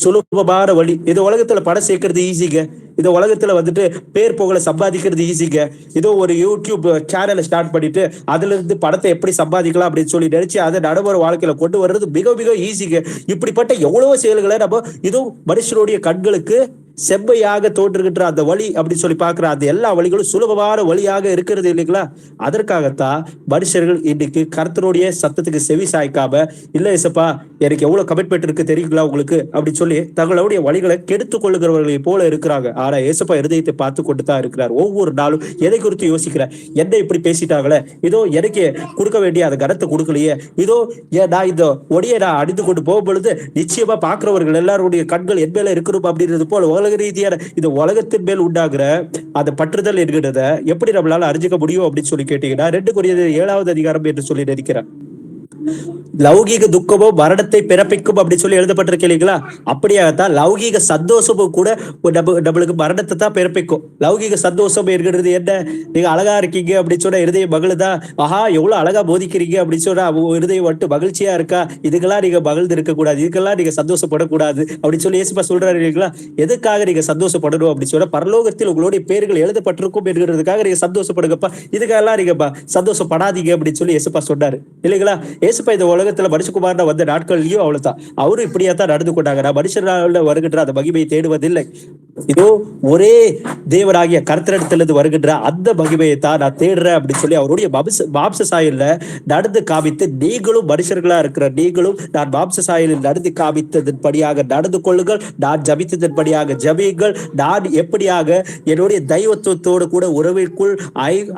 சுலபமான வழி. இந்த உலகத்துல படம் சேர்க்கறது ஈஸிங்க. இந்த உலகத்துல வந்துட்டு பேர் புகழை சம்பாதிக்கிறது ஈஸிங்க. இதோ ஒரு யூடியூப் சேனலை ஸ்டார்ட் பண்ணிட்டு அதுல இருந்து படத்தை எப்படி சம்பாதிக்கலாம் அப்படின்னு சொல்லி நினைச்சு அதை நடைமுறை வாழ்க்கையில கொண்டு வர்றது மிக மிக ஈஸிங்க. இப்படிப்பட்ட எவ்வளவோ செயல்களை நம்ம இதோ மனுஷனுடைய கண்களுக்கு செவ்வையாக தோன்றுகின்ற அந்த வழி அப்படின்னு சொல்லி பாக்குற அந்த எல்லா வழிகளும் சுலபமான வழியாக இருக்கிறது இல்லைங்களா? அதற்காகத்தான் மனுஷர்கள் இன்னைக்கு கர்த்தருடைய சத்தத்துக்கு செவி சாய்க்காம, இல்ல ஏசப்பா எனக்கு எவ்வளவு கமிட்மெண்ட் இருக்கு தெரியுங்களா உங்களுக்கு அப்படின்னு சொல்லி தங்களுடைய வழிகளை கெடுத்து கொள்ளுகிறவர்களை போல இருக்கிறாங்க. ஆனா ஏசப்பா இருதயத்தை பார்த்து கொண்டு தான் இருக்கிறார். ஒவ்வொரு நாளும் எதை குறித்து யோசிக்கிறார்? என்ன இப்படி பேசிட்டாங்களே, இதோ எனக்கு கொடுக்க வேண்டிய அந்த கனத்தை கொடுக்கலையே, இதோ நான் இந்த ஒடியை நான் அடித்து கொண்டு போகும் பொழுது நிச்சயமா பாக்குறவர்கள் எல்லாருடைய கண்கள் என் மேல இருக்கணும் அப்படின்றது போல உலக ரீதியான இந்த உலகத்தின் மேல் உண்டாகிற அந்த பற்றுதல் என்கிறத எப்படி நம்மளால அறிஞ்சிக்க முடியும் அப்படின்னு சொல்லி கேட்டீங்கன்னா, 2 கொரிந்தியர் 7வது அதிகாரம் என்று சொல்லி நினைக்கிறேன். லௌகீக துக்கமோ மரணத்தை பிறப்பிக்கும் அப்படின்னு சொல்லி எழுதப்பட்டிருக்கு இல்லைங்களா? அப்படியாகத்தான் லௌகீக சந்தோஷமும் கூட நம்மளுக்கு மரணத்தை தான் பிறப்பிக்கும். லௌகீக சந்தோஷம் என்கிறது என்ன? நீங்க அழகா இருக்கீங்க அப்படின்னு சொன்னா இருதய மகிழ்தான். ஆஹா எவ்வளவு அழகா போதிக்கிறீங்க அப்படின்னு சொன்னா இருதயம் மட்டும் மகிழ்ச்சியா இருக்கா? இதுக்கெல்லாம் நீங்க மகிழ்ந்து இருக்க கூடாது, இதுக்கெல்லாம் நீங்க சந்தோஷப்படக்கூடாது அப்படின்னு சொல்லி இயேசுப்பா சொல்றாரு இல்லைங்களா? எதுக்காக நீங்க சந்தோஷப்படணும் அப்படின்னு சொன்னா, பரலோகத்தில் உங்களுடைய பேர்கள் எழுதப்பட்டிருக்கும் என்கிறதுக்காக நீங்க சந்தோஷப்படுங்கப்பா, இதுக்கெல்லாம் நீங்க சந்தோஷப்படாதீங்க அப்படின்னு சொல்லி இயேசுப்பா சொன்னாரு இல்லைங்களா? ஏசுப்பா இந்த உலகத்துல மனுஷகுமாரனா வந்த நாட்கள்லயும் அவ்வளவுதான் அவரும் இப்படியாத்தான் நடந்து கொண்டாங்க. நான் மனுஷனால வருகின்ற அந்த மகிமையை தேடுவதில்லை, இதோ ஒரே தேவனாகிய கர்த்தரிடத்திலிருந்து வருகின்ற அந்த மகிமையை தான் நான் தேடுறேன் அப்படின்னு சொல்லி அவருடைய மாம்ச சாயல்ல நடந்து காமித்து, நீங்களும் மனுஷர்களா இருக்கிற நீங்களும் நான் மாம்ச சாயலில் நடந்து காமித்ததன் படியாக நடந்து கொள்ளுங்கள், நான் ஜபித்ததன் படியாக ஜபியுங்கள். நான் எப்படியாக என்னுடைய தெய்வத்துவத்தோடு கூட உறவிற்குள்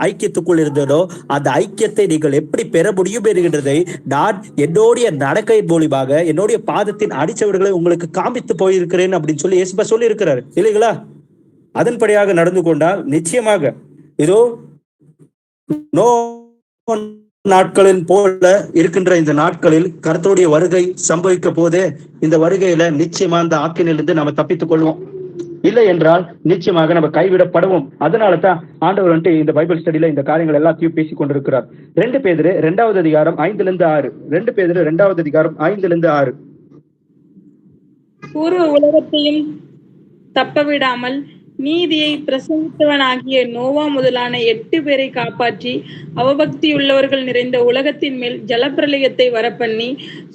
ஐக்கியத்துக்குள் இருந்தனோ அந்த ஐக்கியத்தை நீங்கள் எப்படி பெற முடியும் என்கின்றதை நான் என்னுடைய நடக்கையின் மூலியமாக என்னுடைய பாதத்தின் அடிச்சவர்களை உங்களுக்கு காமித்து போயிருக்கிறேன் அப்படின்னு சொல்லி இயேசுப்பா சொல்லி இருக்கிறாரு இல்லைங்களா? அதன்படியாக நடந்து கொண்டால் நிச்சயமாக இதோ நோ நாட்களின் போல இருக்கின்ற இந்த நாட்களில் கர்த்தருடைய வருகை சம்பவிக்க போதே இந்த வருகையில நிச்சயமா இந்த ஆக்கினிலிருந்து நம்ம தப்பித்துக் கொள்வோம். இல்லை என்றால் நிச்சயமாக நம்ம கைவிடப்படுவோம். அதனாலதான் ஆண்டவர் வந்துட்டு இந்த பைபிள் ஸ்டடியில இந்த காரியங்கள் எல்லாத்தையும் பேசிக் கொண்டிருக்கிறார். 2 பேதுரு 2வது அதிகாரம் 5-6. 2 பேதுரு 2வது அதிகாரம் 5-6. பூர்வ உலகத்தையும் தப்பவிடாமல் நீதியை பிரசங்கித்தவனாகிய நோவா முதலான 8 பேரை காப்பாற்றி அவபக்தியுள்ளவர்கள் நிறைந்த உலகத்தின் மேல் ஜலப்பிரளயத்தை வரப்பண்ணி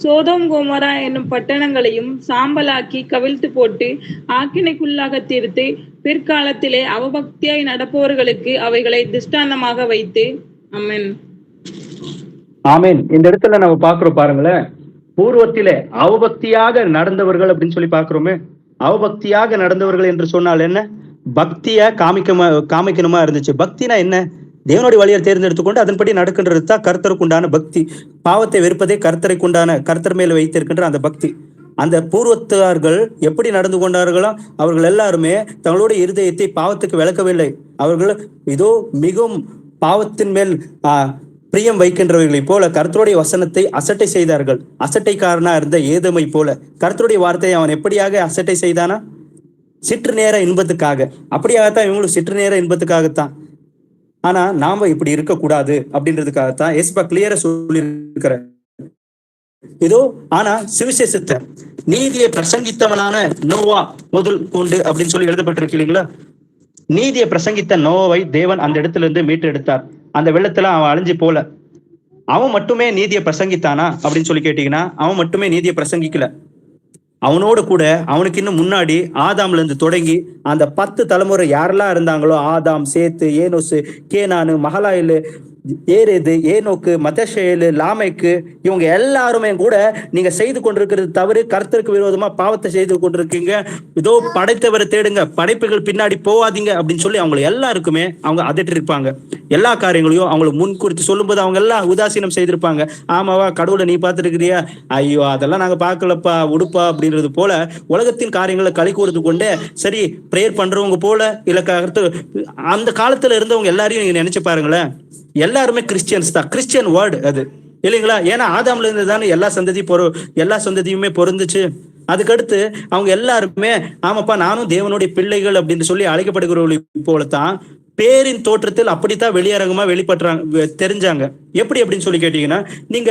சோதோம் கோமோரா என்னும் பட்டணங்களையும் சாம்பலாக்கி கவிழ்த்து போட்டு ஆக்கினைக்குள்ளாக தீர்த்து பிற்காலத்திலே அவபக்தியாய் நடப்பவர்களுக்கு அவைகளை திஷ்டாந்தமாக வைத்து. ஆமென். ஆமென். இந்த இடத்துல நம்ம பாக்குறோம் பாருங்களேன், பூர்வத்திலே அவபக்தியாக நடந்தவர்கள் அப்படின்னு சொல்லி பாக்குறோமே. அவபக்தியாக நடந்தவர்கள் என்று சொன்னால் என்ன? பக்திய காமிக்கணுமா இருந்துச்சு. பக்தினா என்ன? தேவனுடைய வழியை தேர்ந்தெடுத்துக்கொண்டு அதன்படி நடக்கின்றது தான் கர்த்தருக்கு உண்டான பக்தி. பாவத்தை வெறுப்பதே கர்த்தருக்கு உண்டான, கர்த்தர் மேல வைத்திருக்கின்ற அந்த பக்தி. அந்த பூர்வத்தார்கள் எப்படி நடந்து கொண்டார்களோ அவர்கள் எல்லாருமே தங்களுடைய இருதயத்தை பாவத்துக்கு விளக்கவில்லை. அவர்கள் இதோ மிகவும் பாவத்தின் மேல் பிரியம் வைக்கின்றவர்களை போல கர்த்தருடைய வசனத்தை அசட்டை செய்தார்கள். அசட்டைக்காரனா இருந்த ஏதமை போல கர்த்தருடைய வார்த்தையை அவன் எப்படியாக அசட்டை செய்தானா? சிற்று நேர இன்பத்துக்காக. அப்படியாகத்தான் இவங்களும் சிற்று நேர இன்பத்துக்காகத்தான். ஆனா நாம இப்படி இருக்கக்கூடாது அப்படின்றதுக்காகத்தான் ஏசப்பா கிளியரா சொல்லி இருக்கிற இதோ. ஆனா சுவிசேஷத்தை நீதியை பிரசங்கித்தவனான நோவா முதல் கொண்டு அப்படின்னு சொல்லி எழுதப்பட்டிருக்கு இல்லைங்களா? நீதியை பிரசங்கித்த நோவாவை தேவன் அந்த இடத்துல இருந்து மீட்டு எடுத்தார். அந்த வெள்ளத்துல அவன் அழிஞ்சு போல. அவன் மட்டுமே நீதியை பிரசங்கித்தானா அப்படின்னு சொல்லி கேட்டீங்கன்னா அவன் மட்டுமே நீதியை பிரசங்கிக்கல. அவனோடு கூட அவனுக்கு இன்னும் முன்னாடி ஆதாம்ல இருந்து தொடங்கி அந்த 10 தலைமுறை யாரெல்லாம் இருந்தாங்களோ, ஆதாம், சேத்து, ஏனோசு, கேனானு, மகலாயலு, ஏரேது, ஏனோக்கு, மதஷேலு, லாமைக்கு, இவங்க எல்லாருமே கூட நீங்க செய்து கொண்டிருக்கிறது தவறு, கர்த்தருக்கு விரோதமா பாவத்தை செய்து கொண்டிருக்கீங்க, இதோ படைத்தவரை தேடுங்க, படைப்புகள் பின்னாடி போவாதீங்க அப்படின்னு சொல்லி அவங்க எல்லாருக்குமே அவங்க அதட்டி இருப்பாங்க. எல்லா காரியங்களையும் அவங்களுக்கு முன் குறித்து சொல்லும் போது அவங்க எல்லாம் உதாசீனம் செய்திருப்பாங்க. ஆமாவா, கடவுளை நீ பார்த்துருக்கிறியா? ஐயோ அதெல்லாம் நாங்க பார்க்கலப்பா, உடுப்பா அப்படின்றது போல உலகத்தின் காரியங்களை களி கூறுது கொண்டு சரி பிரேயர் பண்றவங்க போல இல்ல அந்த காலத்துல இருந்தவங்க எல்லாரையும் நீங்க நினைச்சு பாருங்களேன். எல்லாருமே கிறிஸ்டியன்ஸ் தான். கிறிஸ்டியன் வேர்டு அது இல்லைங்களா? ஏன்னா ஆதாம்ல இருந்து தானே எல்லா சந்ததியுமே பொருந்துச்சு. அதுக்கடுத்து அவங்க எல்லாருமே ஆமாப்பா நானும் தேவனுடைய பிள்ளைகள் அப்படின்னு சொல்லி அழைக்கப்படுகிறவர்கள் போலத்தான் பேரின் தோற்றத்தில் அப்படித்தான் வெளியரங்கமா வெளிப்பட்டுறாங்க, தெரிஞ்சாங்க. எப்படி அப்படின்னு சொல்லி கேட்டீங்கன்னா, நீங்க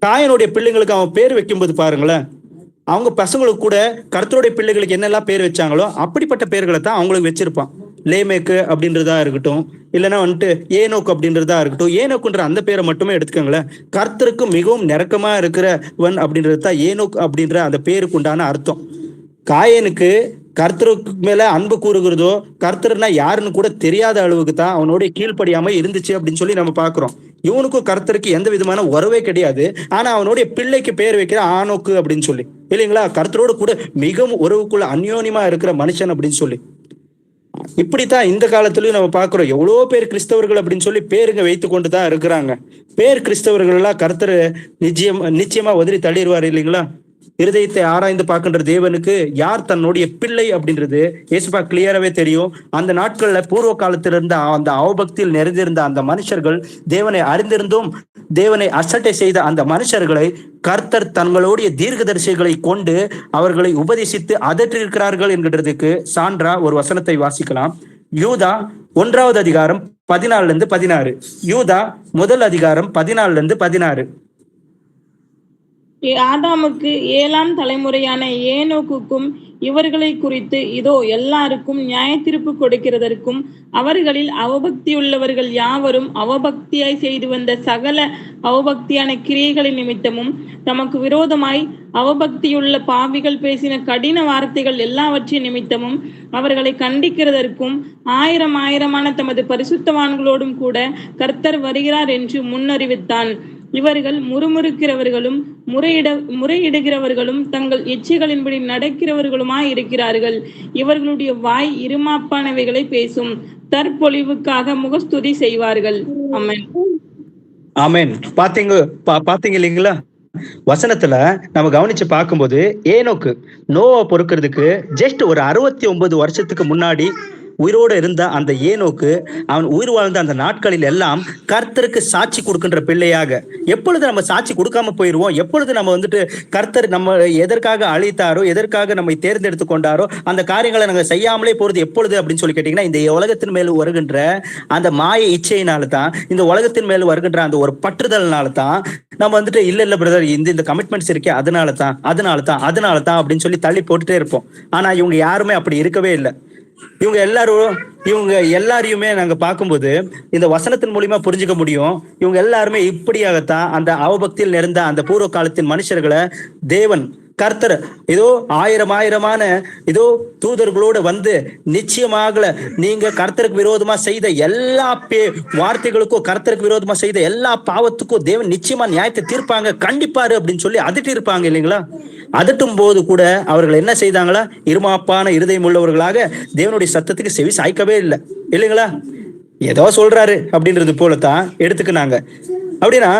காயனுடைய பிள்ளைங்களுக்கு அவன் பேர் வைக்கும்போது பாருங்களேன், அவங்க பசங்களுக்கு கூட கர்த்தருடைய பிள்ளைகளுக்கு என்னெல்லாம் பேர் வச்சாங்களோ அப்படிப்பட்ட பேர்களை தான் அவங்களுக்கு வச்சிருப்பான். லேமேக்கு அப்படின்றதா இருக்கட்டும், இல்லைன்னா வந்துட்டு ஏனோக்கு அப்படின்றதா இருக்கட்டும். ஏனோக்குன்ற அந்த பேரை மட்டுமே எடுத்துக்கோங்களேன். கர்த்தருக்கு மிகவும் நெருக்கமா இருக்கிறவன் அப்படின்றது தான் ஏனோக் அப்படின்ற அந்த பேருக்கு உண்டான அர்த்தம். காயனுக்கு கர்த்தருக்கு மேல அன்பு கூறுகிறதோ, கர்த்தர்னா யாருன்னு கூட தெரியாத அளவுக்கு தான் அவனுடைய கீழ்ப்படியாம இருந்துச்சு அப்படின்னு சொல்லி நம்ம பாக்குறோம். இவனுக்கும் கர்த்தருக்கு எந்த விதமான உறவே கிடையாது. ஆனா அவனுடைய பிள்ளைக்கு பேர் வைக்கிற ஆனோக்கு அப்படின்னு சொல்லி இல்லைங்களா? கர்த்தரோடு கூட மிகவும் உறவுக்குள்ள அந்யோன்யமா இருக்கிற மனுஷன் அப்படின்னு சொல்லி. இப்படித்தான் இந்த காலத்துலயும் நம்ம பாக்குறோம். எவ்வளவோ பேர் கிறிஸ்தவர்கள் அப்படின்னு சொல்லி பேருங்க வைத்து கொண்டுதான் இருக்கிறாங்க. பேர் கிறிஸ்தவர்கள் எல்லாம் கர்த்தர் நிச்சயமா உதறி தள்ளிடுவார் இல்லைங்களா? இருதயத்தை ஆராய்ந்து பார்க்கின்ற தேவனுக்கு யார் தன்னுடைய பிள்ளை அப்படின்றது ஏசுப்பா கிளியராகவே தெரியும். அந்த நாட்கள்ல பூர்வ காலத்தில் இருந்த அந்த அவபக்தியில் நிறைந்திருந்த அந்த மனுஷர்கள் தேவனை அறிந்திருந்தும் தேவனை அசட்டை செய்த அந்த மனுஷர்களை கர்த்தர் தங்களுடைய தீர்க்கதரிசிகளை கொண்டு அவர்களை உபதேசித்து அதற்றிருக்கிறார்கள் என்கிறதுக்கு சான்றா ஒரு வசனத்தை வாசிக்கலாம். யூதா 1வது அதிகாரம் 14-16. யூதா 1 அதிகாரம் 14-16. ஆதாமுக்கு 7ஆம் தலைமுறையான ஏனோக்குக்கும் இவர்களை குறித்து இதோ எல்லாருக்கும் நியாயத்தீர்ப்பு கொடுக்கிறதற்கும் அவர்களில் அவபக்தியுள்ளவர்கள் யாவரும் அவபக்தியாய் செய்து வந்த சகல அவபக்தியான கிரியைகளின் நிமித்தமும் தமக்கு விரோதமாய் அவபக்தியுள்ள பாவிகள் பேசின கடின வார்த்தைகள் எல்லாவற்றின் நிமித்தமும் அவர்களை கண்டிக்கிறதற்கும் ஆயிரமான தமது பரிசுத்தவான்களோடும் கூட கர்த்தர் வருகிறார் என்று முன்னறிவித்தான். இவர்கள் முறுமுறுக்கிறவர்களும் முறையிடுகிறவர்களும் தங்கள் இச்சைகளின்படி நடக்கிறவர்களுமாய் இருக்கிறார்கள். இவர்களுடைய வாய் இருமாப்பானவைகளை பேசும், தற்பொழிவுக்காக முகஸ்துதி செய்வார்கள். ஆமென். ஆமென். பாத்தீங்க இல்லைங்களா? வசனத்துல நம்ம கவனிச்சு பார்க்கும்போது ஏனோக்கு நோவா பொறுக்கிறதுக்கு ஜஸ்ட் ஒரு 69 வருஷத்துக்கு முன்னாடி உயிரோடு இருந்த அந்த ஏனோக்கு அவன் உயிர் வாழ்ந்த அந்த நாட்களில் எல்லாம் கர்த்தருக்கு சாட்சி கொடுக்கின்ற பிள்ளையாக, எப்பொழுது நம்ம சாட்சி கொடுக்காம போயிடுவோம், எப்பொழுது நம்ம வந்துட்டு கர்த்தர் நம்ம எதற்காக அழைத்தாரோ, எதற்காக நம்மை தேர்ந்தெடுத்து கொண்டாரோ அந்த காரியங்களை நாங்கள் செய்யாமலே போறது எப்பொழுது அப்படின்னு சொல்லி கேட்டீங்கன்னா, இந்த உலகத்தின் மேல் வருகின்ற அந்த மாய இச்சையினால தான், இந்த உலகத்தின் மேல் வருகின்ற அந்த ஒரு பற்றுதல்னால தான் நம்ம வந்துட்டு இல்ல பிரதர் இந்த கமிட்மெண்ட்ஸ் இருக்கே அதனால தான் அப்படின்னு சொல்லி தள்ளி போட்டுட்டே இருப்போம். ஆனா இவங்க யாருமே அப்படி இருக்கவே இல்லை. இவங்க எல்லாரையுமே நாங்க பார்க்கும்போது இந்த வசனத்தின் மூலியமா புரிஞ்சுக்க முடியும். இவங்க எல்லாருமே இப்படியாகத்தான் அந்த அவபக்தியில் நிறைந்த அந்த பூர்வ காலத்தின் மனுஷர்களை தேவன் கர்த்தர் ஏதோ ஆயிரமான ஏதோ தூதர்களோடு வந்து நிச்சயமாக நீங்க கர்த்தருக்கு விரோதமா செய்த எல்லா வார்த்தைகளுக்கும், கர்த்தருக்கு விரோதமா செய்த எல்லா பாவத்துக்கும் தேவன் நிச்சயமா நியாயத்தை தீர்ப்பாங்க கண்டிப்பாரு அப்படின்னு சொல்லி அதட்டி இருப்பாங்க இல்லைங்களா? அதட்டும் போது கூட அவர்கள் என்ன செய்தாங்களா? இருமாப்பான இருதயம் உள்ளவர்களாக தேவனுடைய சத்தத்துக்கு செவி சாய்க்கவே இல்லை இல்லைங்களா? ஏதோ சொல்றாரு அப்படின்றது போலத்தான் எடுத்துக்கினாங்க. அப்படின்னா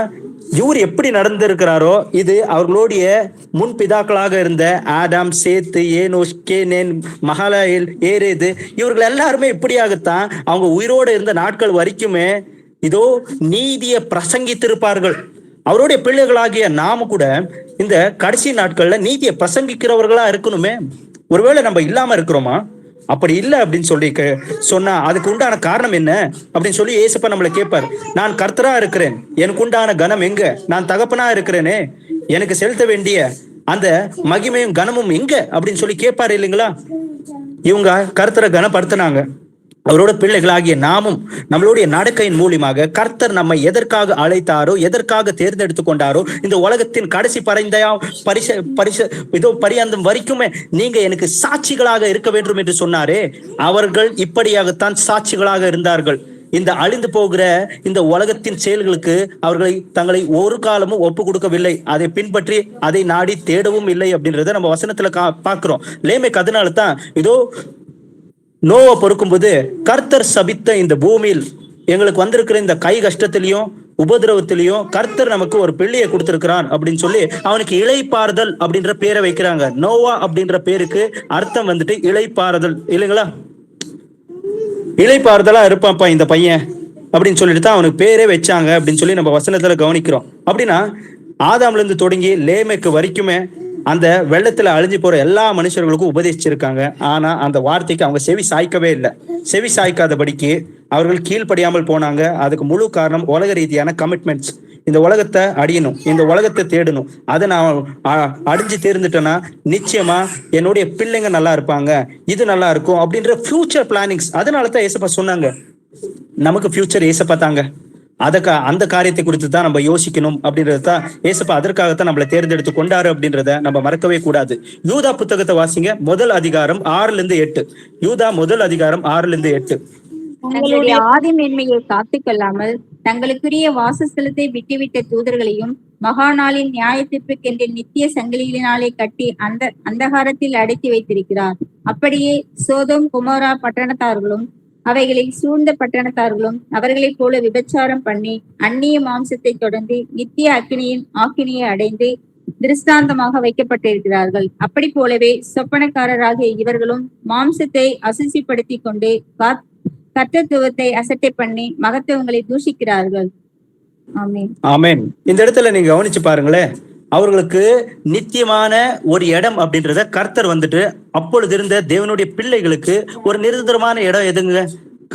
இவர் எப்படி நடந்திருக்கிறாரோ, இது அவர்களுடைய முன் பிதாக்களாக இருந்த ஆடாம், சேத்து, ஏனோஷ், கேனேன், மகாலயேல், ஏரேது இவர்கள் எல்லாருமே இப்படியாகத்தான் அவங்க உயிரோடு இருந்த நாட்கள் வரைக்குமே இதோ நீதியை பிரசங்கித்திருப்பார்கள். அவருடைய பிள்ளைகளாகிய நாம கூட இந்த கடைசி நாட்கள்ல நீதியை பிரசங்கிக்கிறவர்களா இருக்கணுமே. ஒருவேளை நம்ம இல்லாம இருக்கிறோமா? அப்படி இல்லை அப்படின்னு சொல்லி சொன்னா அதுக்கு உண்டான காரணம் என்ன அப்படின்னு சொல்லி ஏசப்பா நம்மளை கேட்பார். நான் கர்த்தரா இருக்கிறேன், எனக்கு உண்டான கனம் எங்க? நான் தகப்பனா இருக்கிறேனே, எனக்கு செலுத்த வேண்டிய அந்த மகிமையும் கனமும் எங்க அப்படின்னு சொல்லி கேட்பாரு இல்லைங்களா? இவங்க கர்த்தரை கனப்படுத்தினாங்க. அவரோட பிள்ளைகளாகிய நாமும் நம்மளுடைய நடக்கையின் மூலியமாக கர்த்தர் நம்மை எதற்காக அழைத்தாரோ, எதற்காக தேர்ந்தெடுத்து கொண்டாரோ, இந்த உலகத்தின் கடைசி பரியந்தம் வரைக்குமே நீங்க எனக்கு சாட்சிகளாக இருக்க வேண்டும் என்று சொன்னாரே, அவர்கள் இப்படியாகத்தான் சாட்சிகளாக இருந்தார்கள். இந்த அழிந்து போகிற இந்த உலகத்தின் செயல்களுக்கு அவர்களை தங்களை ஒரு காலமும் ஒப்பு கொடுக்கவில்லை, அதை பின்பற்றி அதை நாடி தேடவும் இல்லை அப்படின்றத நம்ம வசனத்துல பாக்குறோம். லேமெக் அதனால தான் இதோ நோவா பொறுக்கும்போது கர்த்தர் சபித்த இந்த பூமியில் எங்களுக்கு வந்திருக்கிற இந்த கை கஷ்டத்திலையும் உபதிரவத்திலையும் கர்த்தர் நமக்கு ஒரு பிள்ளையை கொடுத்திருக்கிறான் அப்படின்னு சொல்லி அவனுக்கு இளைப்பாறுதல் அப்படின்ற பேரை வைக்கிறாங்க. நோவா அப்படின்ற பேருக்கு அர்த்தம் வந்துட்டு இளைப்பாறுதல் இல்லைங்களா? இளைப்பாறுதலா இருப்பான்ப்பா இந்த பையன் அப்படின்னு சொல்லிட்டு தான் அவனுக்கு பேரே வச்சாங்க அப்படின்னு சொல்லி நம்ம வசனத்துல கவனிக்கிறோம். அப்படின்னா ஆதாம்ல இருந்து தொடங்கி லேமெக்கு வரைக்குமே அந்த வெள்ளத்துல அழிஞ்சு போற எல்லா மனுஷர்களுக்கும் உபதேசிச்சிருக்காங்க. ஆனா அந்த வார்த்தைக்கு அவங்க செவி சாய்க்கவே இல்லை. செவி சாய்க்காதபடிக்கு அவர்கள் கீழ்ப்படியாமல் போனாங்க. அதுக்கு முழு காரணம் உலக ரீதியான கமிட்மெண்ட்ஸ். இந்த உலகத்தை அடியணும், இந்த உலகத்தை தேடணும், அதை நான் அடிஞ்சு தேர்ந்துட்டேன்னா நிச்சயமா என்னுடைய பிள்ளைங்க நல்லா இருப்பாங்க, இது நல்லா இருக்கும் அப்படின்ற ஃபியூச்சர் பிளானிங்ஸ். அதனாலதான் ஏசப்பா சொன்னாங்க நமக்கு ஃபியூச்சர் ஏசப்பா தாங்க, அந்த காரியத்தை குறித்து தான் நம்ம யோசிக்கணும் அப்படின்றது தான் ஏசப்பா அதற்காகத்தான் நம்மளை தேர்ந்தெடுத்து கொண்டாரு அப்படின்றத நம்ம மறக்கவே கூடாது. யூதா புத்தகத்தை வாசிங்க, முதல் அதிகாரம் 6-8. யூதா முதல் அதிகாரம் 6-8. தங்களுடைய ஆதி மேன்மையை காத்துக் கொள்ளாமல் தங்களுக்குரிய வாசஸ்தலத்தை விட்டுவிட்ட தூதர்களையும் மகா நாளின் நியாய தீர்ப்புக்கென்று நித்திய சங்கிலிகளினாலே கட்டி அந்த அந்தகாரத்தில் அடைத்து வைத்திருக்கிறார். அப்படியே சோதோம் குமோரா பட்டணத்தார்களும் அவைகளில் சூழ்ந்த பட்டணத்தார்களும் அவர்களைப் போல விபச்சாரம் பண்ணி அந்நிய மாம்சத்தை தொடர்ந்து நித்திய அக்கினியின் ஆக்கினியை அடைந்து திருஷ்டாந்தமாக வைக்கப்பட்டிருக்கிறார்கள். அப்படி போலவே சொப்பனக்காரராகிய இவர்களும் மாம்சத்தை அசுசிப்படுத்தி கொண்டு கர்த்தத்துவத்தை அசட்டை பண்ணி மகத்துவங்களை தூஷிக்கிறார்கள். ஆமென். ஆமென். இந்த இடத்துல நீங்க கவனிச்சு பாருங்களேன், அவர்களுக்கு நித்தியமான ஒரு இடம் அப்படின்றத கர்த்தர் வந்துட்டு அப்பொழுது இருந்த தேவனுடைய பிள்ளைகளுக்கு ஒரு நிரந்தரமான இடம் எதுங்க?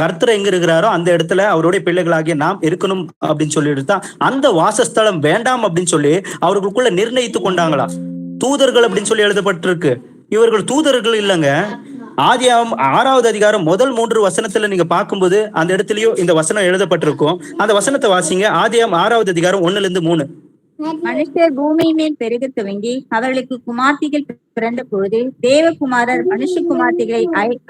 கர்த்தர் எங்க இருக்கிறாரோ அந்த இடத்துல அவருடைய பிள்ளைகளாகிய நாம் இருக்கணும் அப்படின்னு சொல்லிட்டு தான் அந்த வாசஸ்தலம் வேண்டாம் அப்படின்னு சொல்லி அவர்களுக்குள்ள நிர்ணயித்து கொண்டாங்களா. தூதர்கள் அப்படின்னு சொல்லி எழுதப்பட்டிருக்கு. இவர்கள் தூதர்கள் இல்லைங்க. ஆதியாகமம் 6வது அதிகாரம் முதல் 3 வசனத்துல நீங்க பார்க்கும்போது அந்த இடத்துலயும் இந்த வசனம் எழுதப்பட்டிருக்கும். அந்த வசனத்தை வாசிங்க. ஆதியாகமம் 6வது அதிகாரம் 1-3. மனுஷர் பூமி மேல் பெருக துவங்கி அவர்களுக்கு குமார்த்திகள் பிறந்த பொழுது தேவகுமாரர் மனுஷகுமார்த்திகளை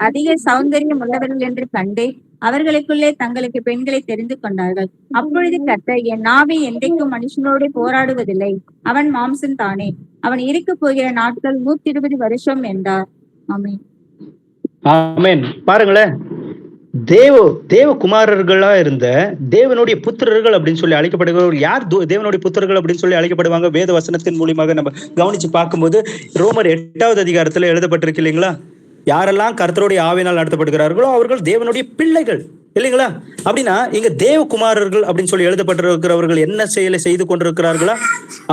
அதிக சௌந்தரியம் உள்ளவர்கள் என்று கண்டு அவர்களுக்குள்ளே தங்களுக்கு பெண்களை தெரிந்து கொண்டார்கள். அப்பொழுது கர்த்தர், என் நாவை என்றைக்கும் மனுஷனோடு போராடுவதில்லை, அவன் மாம்சம் தானே, அவன் இருக்க போகிற நாட்கள் 120 வருஷம் என்றார். ஆமென். ஆமென். பாருங்களேன், தேவகுமாரர்களா இருந்த தேவனுடைய புத்திரர்கள் அப்படின்னு சொல்லி அழைக்கப்படுகிறவர் யார்? தேவனுடைய புத்திரர்கள் அப்படின்னு சொல்லி அழைக்கப்படுவாங்க. வேத வசனத்தின் மூலியமாக நம்ம கவனிச்சு பார்க்கும்போது ரோமர் 8வது அதிகாரத்துல எழுதப்பட்டிருக்கு இல்லைங்களா? யாரெல்லாம் கர்த்தருடைய ஆவியினால் நடத்தப்படுகிறார்களோ அவர்கள் தேவனுடைய பிள்ளைகள், இல்லைங்களா? அப்படின்னா இங்க தேவகுமாரர்கள் அப்படின்னு சொல்லி எழுதப்பட்டிருக்கிறவர்கள் என்ன செயலை செய்து கொண்டிருக்கிறார்களா?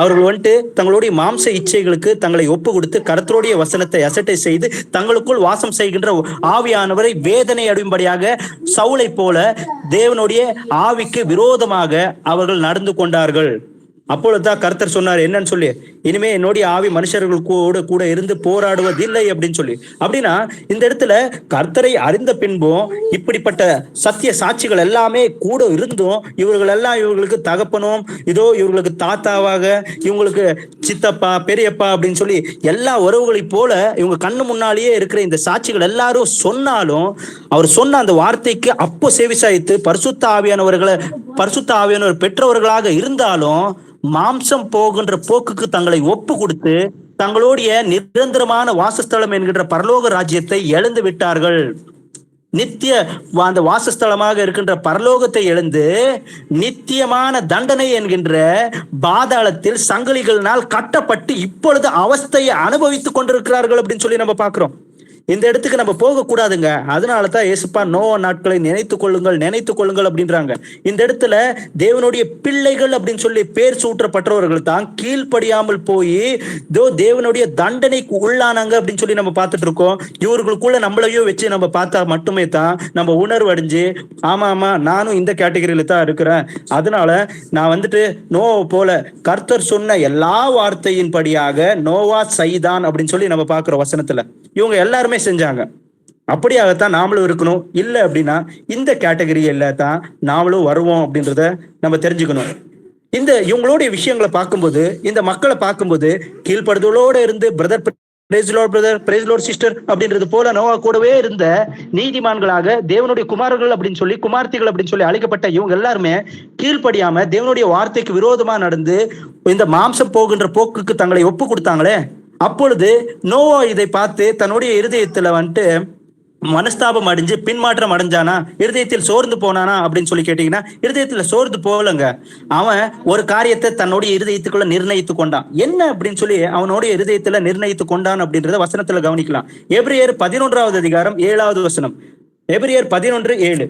அவர்கள் வந்துட்டு தங்களுடைய மாம்ச இச்சைகளுக்கு தங்களை ஒப்பு கொடுத்து கர்த்தருடைய வசனத்தை அசட்டை செய்து தங்களுக்குள் வாசம் செய்கின்ற ஆவியானவரை வேதனை அடையும்படியாக சவுலை போல தேவனுடைய ஆவிக்கு விரோதமாக அவர்கள் நடந்து கொண்டார்கள். அப்பொழுதுதான் கர்த்தர் சொன்னார் என்னன்னு சொல்லி, இனிமே என்னுடைய ஆவி மனுஷர்கள் கூட இருந்து போராடுவதில்லை அப்படின்னு சொல்லி. அப்படின்னா இந்த இடத்துல கர்த்தரை அறிந்த பின்பும் இப்படிப்பட்ட சத்திய சாட்சிகள் எல்லாமே கூட இருந்தும் இவர்கள் எல்லாம் இவர்களுக்கு தகப்பனும், இதோ இவர்களுக்கு தாத்தாவாக, இவங்களுக்கு சித்தப்பா பெரியப்பா அப்படின்னு சொல்லி எல்லா உறவுகளை போல இவங்க கண்ணு முன்னாலேயே இருக்கிற இந்த சாட்சிகள் எல்லாரும் சொன்னாலும் அவர் சொன்ன அந்த வார்த்தைக்கு அப்போ செவிசாய்த்து பரிசுத்த ஆவியானவர் பெற்றவர்களாக இருந்தாலும் மாம்சம் போகின்ற போக்குக்கு தங்களை ஒப்பு கொடுத்து தங்களுடைய நிரந்தரமான வாசஸ்தலம் என்கின்ற பரலோக ராஜ்யத்தை இழந்து விட்டார்கள். நித்திய அந்த வாசஸ்தலமாக இருக்கின்ற பரலோகத்தை எழுந்து நித்தியமான தண்டனை என்கின்ற பாதாளத்தில் சங்கிலிகளினால் கட்டப்பட்டு இப்பொழுது அவஸ்தையை அனுபவித்துக் கொண்டிருக்கிறார்கள் அப்படின்னு சொல்லி நம்ம பார்க்கிறோம். இந்த இடத்துக்கு நம்ம போக கூடாதுங்க. அதனாலதான் ஏசுப்பா நோவா நாட்களை நினைத்துக் கொள்ளுங்கள் அப்படின்றாங்க. இந்த இடத்துல தேவனுடைய பிள்ளைகள் அப்படின்னு சொல்லி பேர் சூற்றப்பட்டவர்கள் தான் கீழ்ப்படியாமல் போய் தேவனுடைய தண்டனைக்கு உள்ளானாங்க அப்படின்னு சொல்லி நம்ம பார்த்துட்டு இருக்கோம். இவர்களுக்குள்ள நம்மளையும் வச்சு நம்ம பார்த்தா மட்டுமே தான் நம்ம உணர்வு அடைஞ்சு ஆமா நானும் இந்த கேட்டகரியில தான் இருக்கிறேன், அதனால நான் வந்துட்டு நோவா போல கர்த்தர் சொன்ன எல்லா வார்த்தையின் படியாக நோவா செய்தான் அப்படின்னு சொல்லி நம்ம பார்க்கிறோம் வசனத்துல. இவங்க எல்லாருமே செஞ்சாங்க. அப்படியாகத்தான் நாமளும் இருக்கணும். இல்லை அப்படின்னா இந்த கேட்டகரியில தான் நாமளும் வருவோம் அப்படின்றத நம்ம தெரிஞ்சுக்கணும். இந்த இவங்களுடைய விஷயங்களை பார்க்கும்போது, இந்த மக்களை பார்க்கும்போது கீழ்ப்படுதலோட இருந்து பிரதர் பிரைஸ் லார்ட் சிஸ்டர் அப்படின்றது போல நோவா கூடவே இருந்த நீதிமான்களாக தேவனுடைய குமாரர்கள் அப்படின்னு சொல்லி குமார்த்திகள் அப்படின்னு சொல்லி அழைக்கப்பட்ட இவங்க எல்லாருமே கீழ்ப்படியாம தேவனுடைய வார்த்தைக்கு விரோதமா நடந்து இந்த மாம்சம் போகின்ற போக்குக்கு தங்களை ஒப்பு கொடுத்தாங்களே. அப்பொழுது நோவா இதை பார்த்து தன்னுடைய இருதயத்துல வந்துட்டு மனஸ்தாபம் அடைஞ்சு பின்மாற்றம் அடைஞ்சானா, இருதயத்தில் சோர்ந்து போனானா அப்படின்னு சொல்லி கேட்டீங்கன்னா இருதயத்துல சோர்ந்து போகலங்க. அவன் ஒரு காரியத்தை தன்னுடைய இருதயத்துக்குள்ள நிர்ணயித்து கொண்டான். என்ன அப்படின்னு சொல்லி அவனுடைய இருதயத்துல நிர்ணயித்து கொண்டான் அப்படின்றத வசனத்துல கவனிக்கலாம். எபிரேயர் 11வது அதிகாரம் 7வது வசனம். எபிரேயர் 11:7.